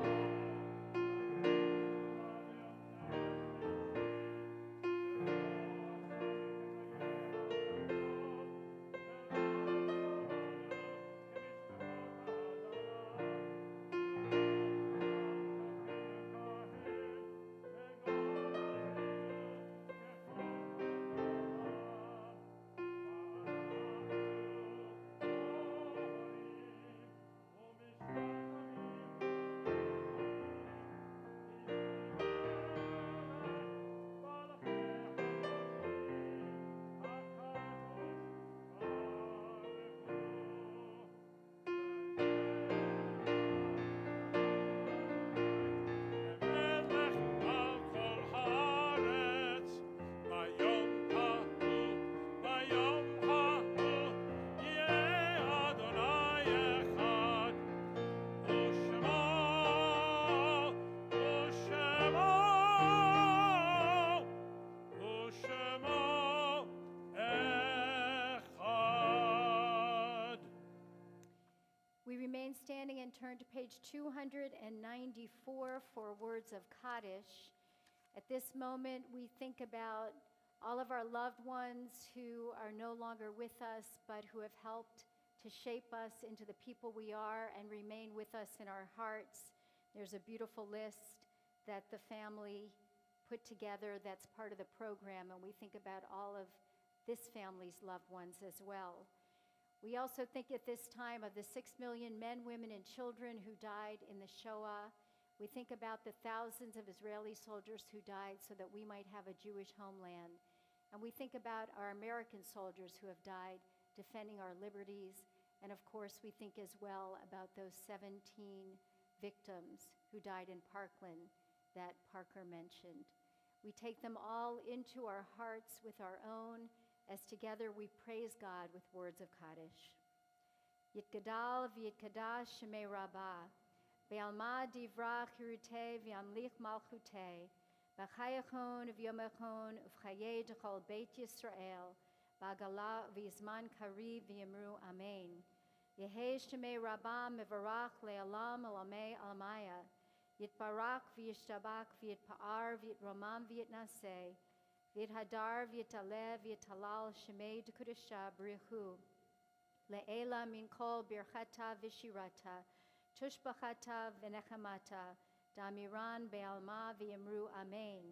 We remain standing and turn to page 294 for words of Kaddish. At this moment, we think about all of our loved ones who are no longer with us, but who have helped to shape us into the people we are and remain with us in our hearts. There's a beautiful list that the family put together that's part of the program, and we think about all of this family's loved ones as well. We also think at this time of the 6 million men, women, and children who died in the Shoah. We think about the thousands of Israeli soldiers who died so that we might have a Jewish homeland. And we think about our American soldiers who have died defending our liberties. And of course, we think as well about those 17 victims who died in Parkland that Parker mentioned. We take them all into our hearts with our own, as together we praise God with words of Kaddish. Yitgadal v'yitkadash shemei rabbah, ve'alma divrach hirutei v'yamlich malchutei, b'chayachon v'yomechon uv'chayei d'chol beit Yisrael, b'agala v'yizman kariv v'yamru amen. Yehei shemei rabbah mevarach le'alam alamei alamaya, yitbarach v'yishtabach v'yitpa'ar v'yitromam v'yitnaseh, V'yithadar v'yitaleh v'yitalal shemei d'kudesha b'richu. Le'ela min kol birchata v'shirata, tushbachata v'nechamata, damiran be'alma v'yamru amen.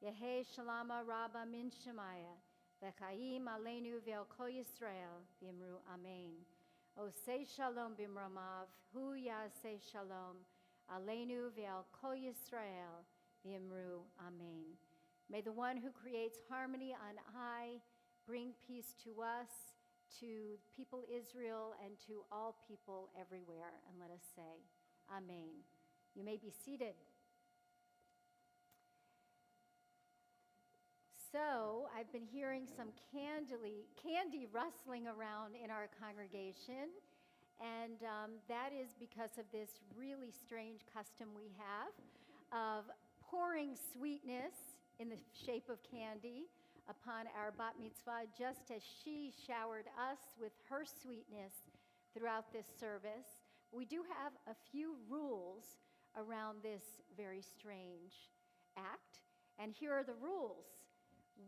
Yehe shalama rabba min shemaya, v'chaim aleinu ve'al kol Yisrael v'yamru amen. Osei shalom b'mramav, hu yaseh shalom, aleinu ve'al kol Yisrael v'yamru amen. May the one who creates harmony on high bring peace to us, to people Israel, and to all people everywhere. And let us say, Amen. You may be seated. So I've been hearing some candy rustling around in our congregation, and that is because of this really strange custom we have of pouring sweetness in the shape of candy upon our bat mitzvah, just as she showered us with her sweetness throughout this service. We do have a few rules around this very strange act, and here are the rules.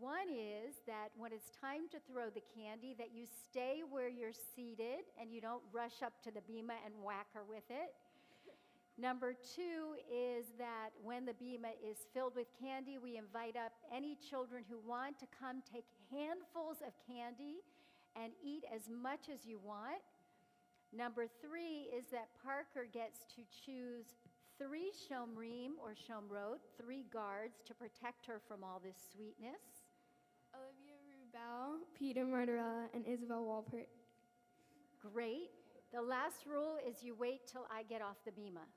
One is that when it's time to throw the candy, that you stay where you're seated and you don't rush up to the bima and whack her with it. Number two is that when the bima is filled with candy, we invite up any children who want to come take handfuls of candy and eat as much as you want. Number three is that Parker gets to choose 3 shomrim or shomrot, 3 guards to protect her from all this sweetness. Olivia Rubel, Peter Martorella, and Isabel Walpert. Great. The last rule is you wait till I get off the bima.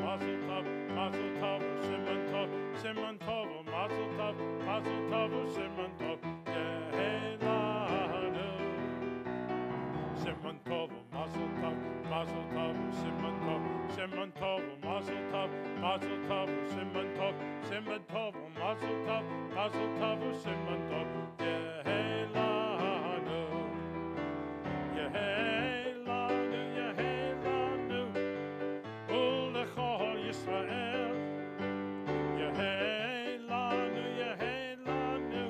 Mazel tov, Simon Tov, Mazel Tov, Simon Tov, Yehelanu. Simon Tov, Mazel Tov, Simon Tov, Simon Tov, Mazel Tov, Simon Tov, Simon Tov, Mazel Tov, Simon Tov, Yehelanu, Yehelanu, Yehelanu, Ulechol Yisrael, Yehelanu, Yehelanu,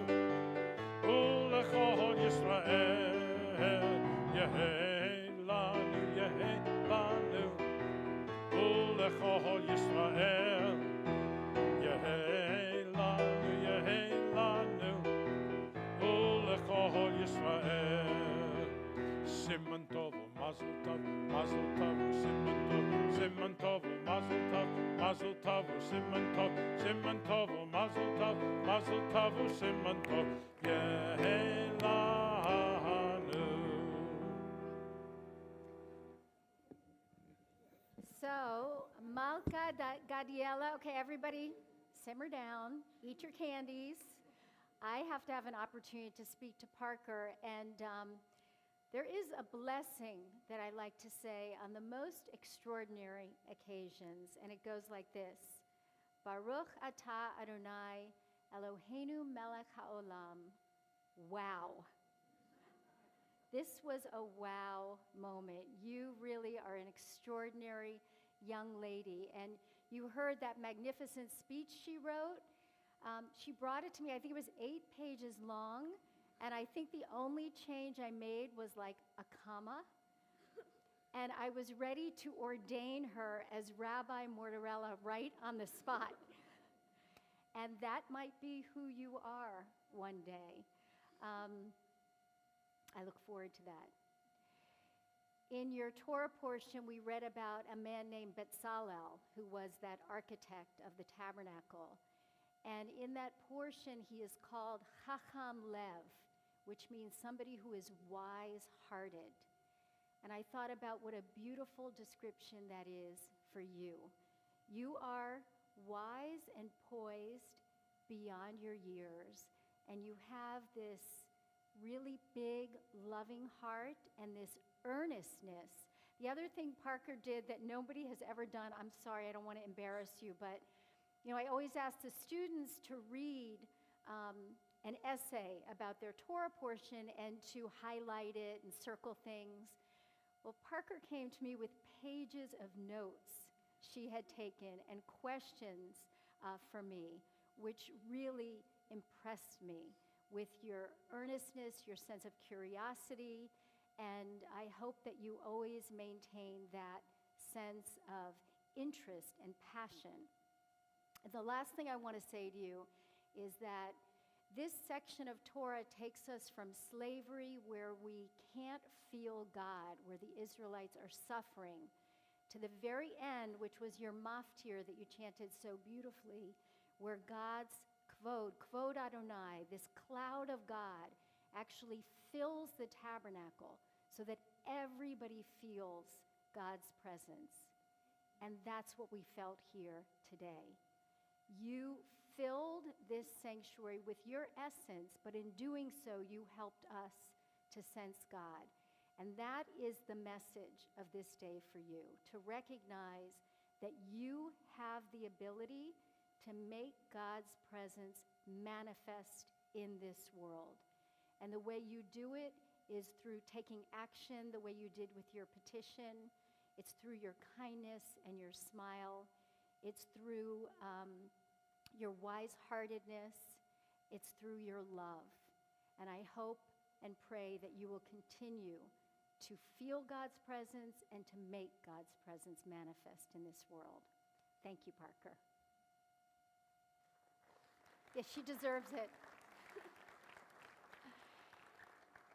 Ulechol Yisrael, Yehelanu, Yehelanu, Ulechol Yisrael, Yehelanu, Yehelanu, Ulechol Yisrael. Simon Tov, Mazel Tov, Simon Tov, Simon Tov, Mazel Tov, Simon Tov, Simon Tov, Mazel Tov, Simon Tov, Yehelanu. So, Malka Gadiela, okay, everybody, simmer down, eat your candies. I have to have an opportunity to speak to Parker, and there is a blessing that I like to say on the most extraordinary occasions, and it goes like this. Baruch atah Adonai Eloheinu melech haolam. Wow. This was a wow moment. You really are an extraordinary young lady, and you heard that magnificent speech she wrote. She brought it to me, I think it was 8 pages long, and I think the only change I made was like a comma. And I was ready to ordain her as Rabbi Martorella right on the spot. And that might be who you are one day. I look forward to that. In your Torah portion, we read about a man named Bezalel, who was that architect of the tabernacle. And in that portion, he is called Chacham Lev, which means somebody who is wise-hearted. And I thought about what a beautiful description that is for you. You are wise and poised beyond your years, and you have this really big, loving heart and this earnestness. The other thing Parker did that nobody has ever done, I'm sorry, I don't want to embarrass you, but I always ask the students to read an essay about their Torah portion and to highlight it and circle things. Well, Parker came to me with pages of notes she had taken and questions for me, which really impressed me with your earnestness, your sense of curiosity, and I hope that you always maintain that sense of interest and passion. And the last thing I want to say to you is that this section of Torah takes us from slavery, where we can't feel God, where the Israelites are suffering, to the very end, which was your maftir that you chanted so beautifully, where God's kvod Adonai, this cloud of God, actually fills the tabernacle so that everybody feels God's presence. And that's what we felt here today. You filled this sanctuary with your essence, but in doing so, you helped us to sense God. And that is the message of this day for you, to recognize that you have the ability to make God's presence manifest in this world. And the way you do it is through taking action the way you did with your petition. It's through your kindness and your smile. It's through your wise-heartedness. It's through your love. And I hope and pray that you will continue to feel God's presence and to make God's presence manifest in this world. Thank you, Parker. Yes, she deserves it.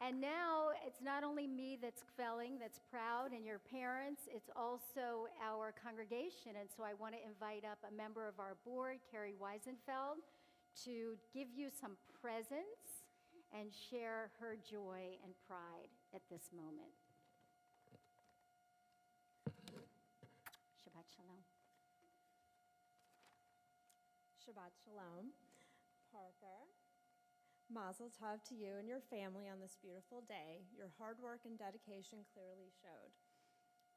And now it's not only me that's kvelling, that's proud, and your parents, it's also our congregation. And so I want to invite up a member of our board, Carrie Weisenfeld, to give you some presents and share her joy and pride at this moment. Shabbat Shalom. Shabbat Shalom. Parker, Mazel Tov to you and your family on this beautiful day. Your hard work and dedication clearly showed.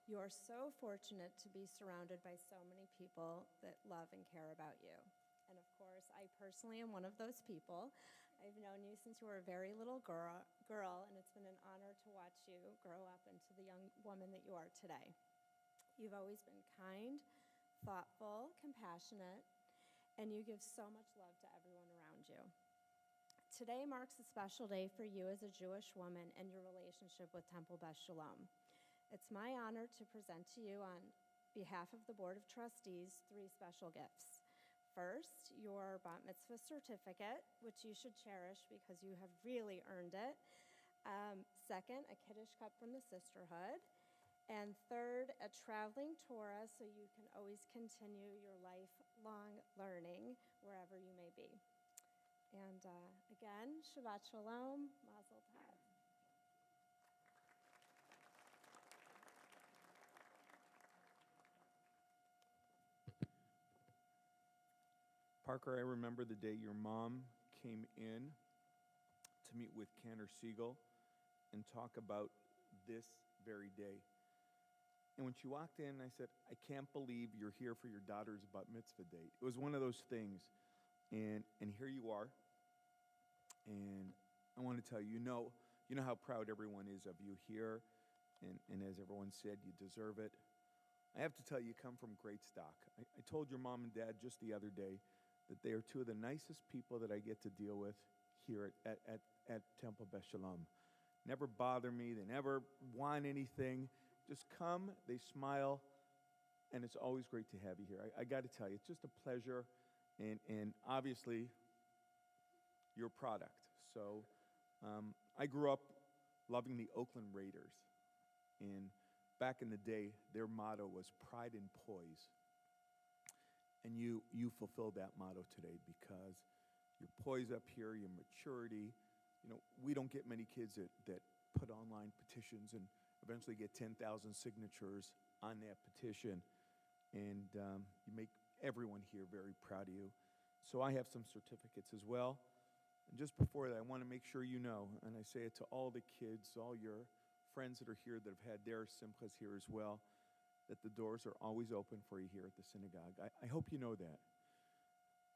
You are so fortunate to be surrounded by so many people that love and care about you. And of course, I personally am one of those people. I've known you since you were a very little girl, and it's been an honor to watch you grow up into the young woman that you are today. You've always been kind, thoughtful, compassionate, and you give so much love to everyone around you. Today marks a special day for you as a Jewish woman and your relationship with Temple Beth Shalom. It's my honor to present to you on behalf of the Board of Trustees 3 special gifts. First, your Bat Mitzvah certificate, which you should cherish because you have really earned it. Second, a Kiddush cup from the Sisterhood. And third, a traveling Torah so you can always continue your lifelong learning wherever you may be. And again, Shabbat Shalom, Mazel Tov. Parker, I remember the day your mom came in to meet with Cantor Siegel and talk about this very day. And when she walked in, I said, I can't believe you're here for your daughter's bat mitzvah date. It was one of those things. And here you are. And I want to tell you, you know how proud everyone is of you here. And as everyone said, you deserve it. I have to tell you, you come from great stock. I told your mom and dad just the other day that they are 2 of the nicest people that I get to deal with here at Temple Beth Shalom. Never bother me. They never want anything. Just come, they smile, and it's always great to have you here. I got to tell you, it's just a pleasure, and obviously, your product. So I grew up loving the Oakland Raiders, and back in the day, their motto was pride and poise. And you fulfilled that motto today because your poise up here, your maturity. We don't get many kids that put online petitions and eventually get 10,000 signatures on that petition. And you make everyone here very proud of you. So I have some certificates as well. And just before that, I want to make sure you know, and I say it to all the kids, all your friends that are here that have had their simchas here as well, that the doors are always open for you here at the synagogue. I hope you know that.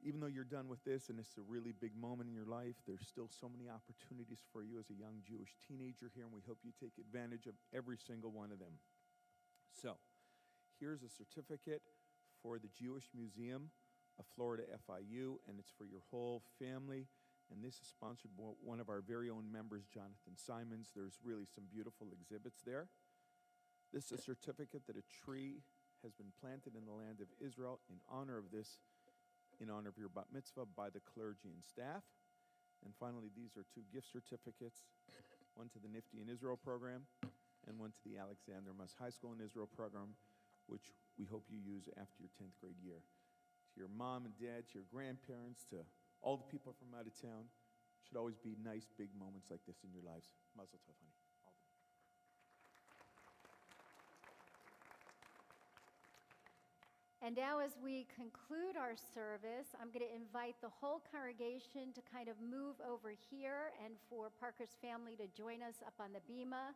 Even though you're done with this and it's a really big moment in your life, there's still so many opportunities for you as a young Jewish teenager here, and we hope you take advantage of every single one of them. So, here's a certificate for the Jewish Museum of Florida FIU, and it's for your whole family. And this is sponsored by one of our very own members, Jonathan Simons. There's really some beautiful exhibits there. This is a certificate that a tree has been planted in the land of Israel in honor of your bat mitzvah by the clergy and staff. And finally, these are 2 gift certificates, one to the Nifty in Israel program and one to the Alexander Muss High School in Israel program, which we hope you use after your 10th grade year. To your mom and dad, to your grandparents, to all the people from out of town, should always be nice, big moments like this in your lives. Mazel tov, honey. And now as we conclude our service, I'm going to invite the whole congregation to kind of move over here and for Parker's family to join us up on the bima.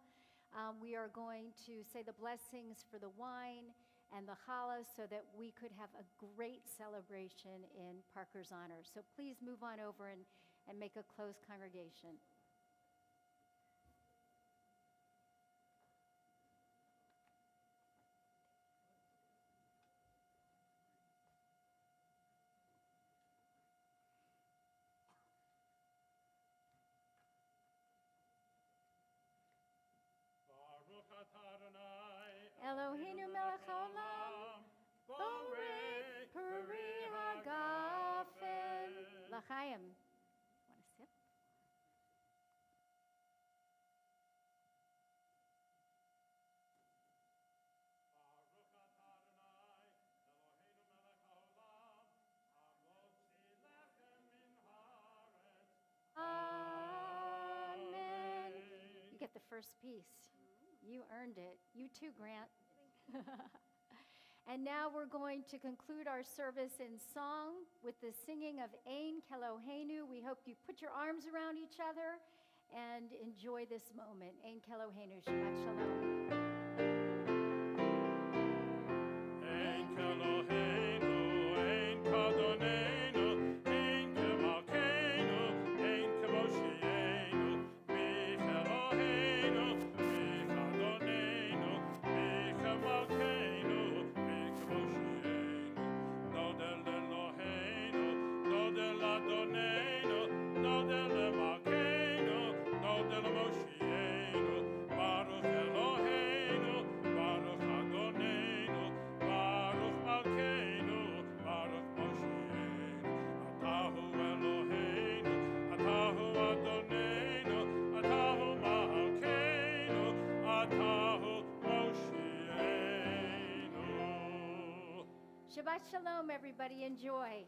We are going to say the blessings for the wine and the challah so that we could have a great celebration in Parker's honor. So please move on over and make a close congregation. Eloheinu melech haolam, borei peri hagafen. L'chaim. Want a sip? Amen. You get the first piece. You earned it. You too, Grant. And now we're going to conclude our service in song with the singing of Ein Keloheinu. We hope you put your arms around each other and enjoy this moment. Ein Keloheinu, Shabbat Shalom. Ein Keloheinu, Ein Kadonenu, Ein Kemalkeinu, Ein Kemoshienu, Mich Eloheinu, Mich Adonenu, Mich Kemalkeinu, Mich Kemoshienu. Nodel Eloheinu, Nodel Adonenu, Nodel Emalkeinu, Nodel Moshienu, Baruch Eloheinu, Baruch Adonenu, Baruch Malkeinu, Baruch Moshienu. Atahu Eloheinu, Atahu Adonenu, Atahu Malkeinu, Atahu Moshienu. Shabbat Shalom, everybody. Enjoy.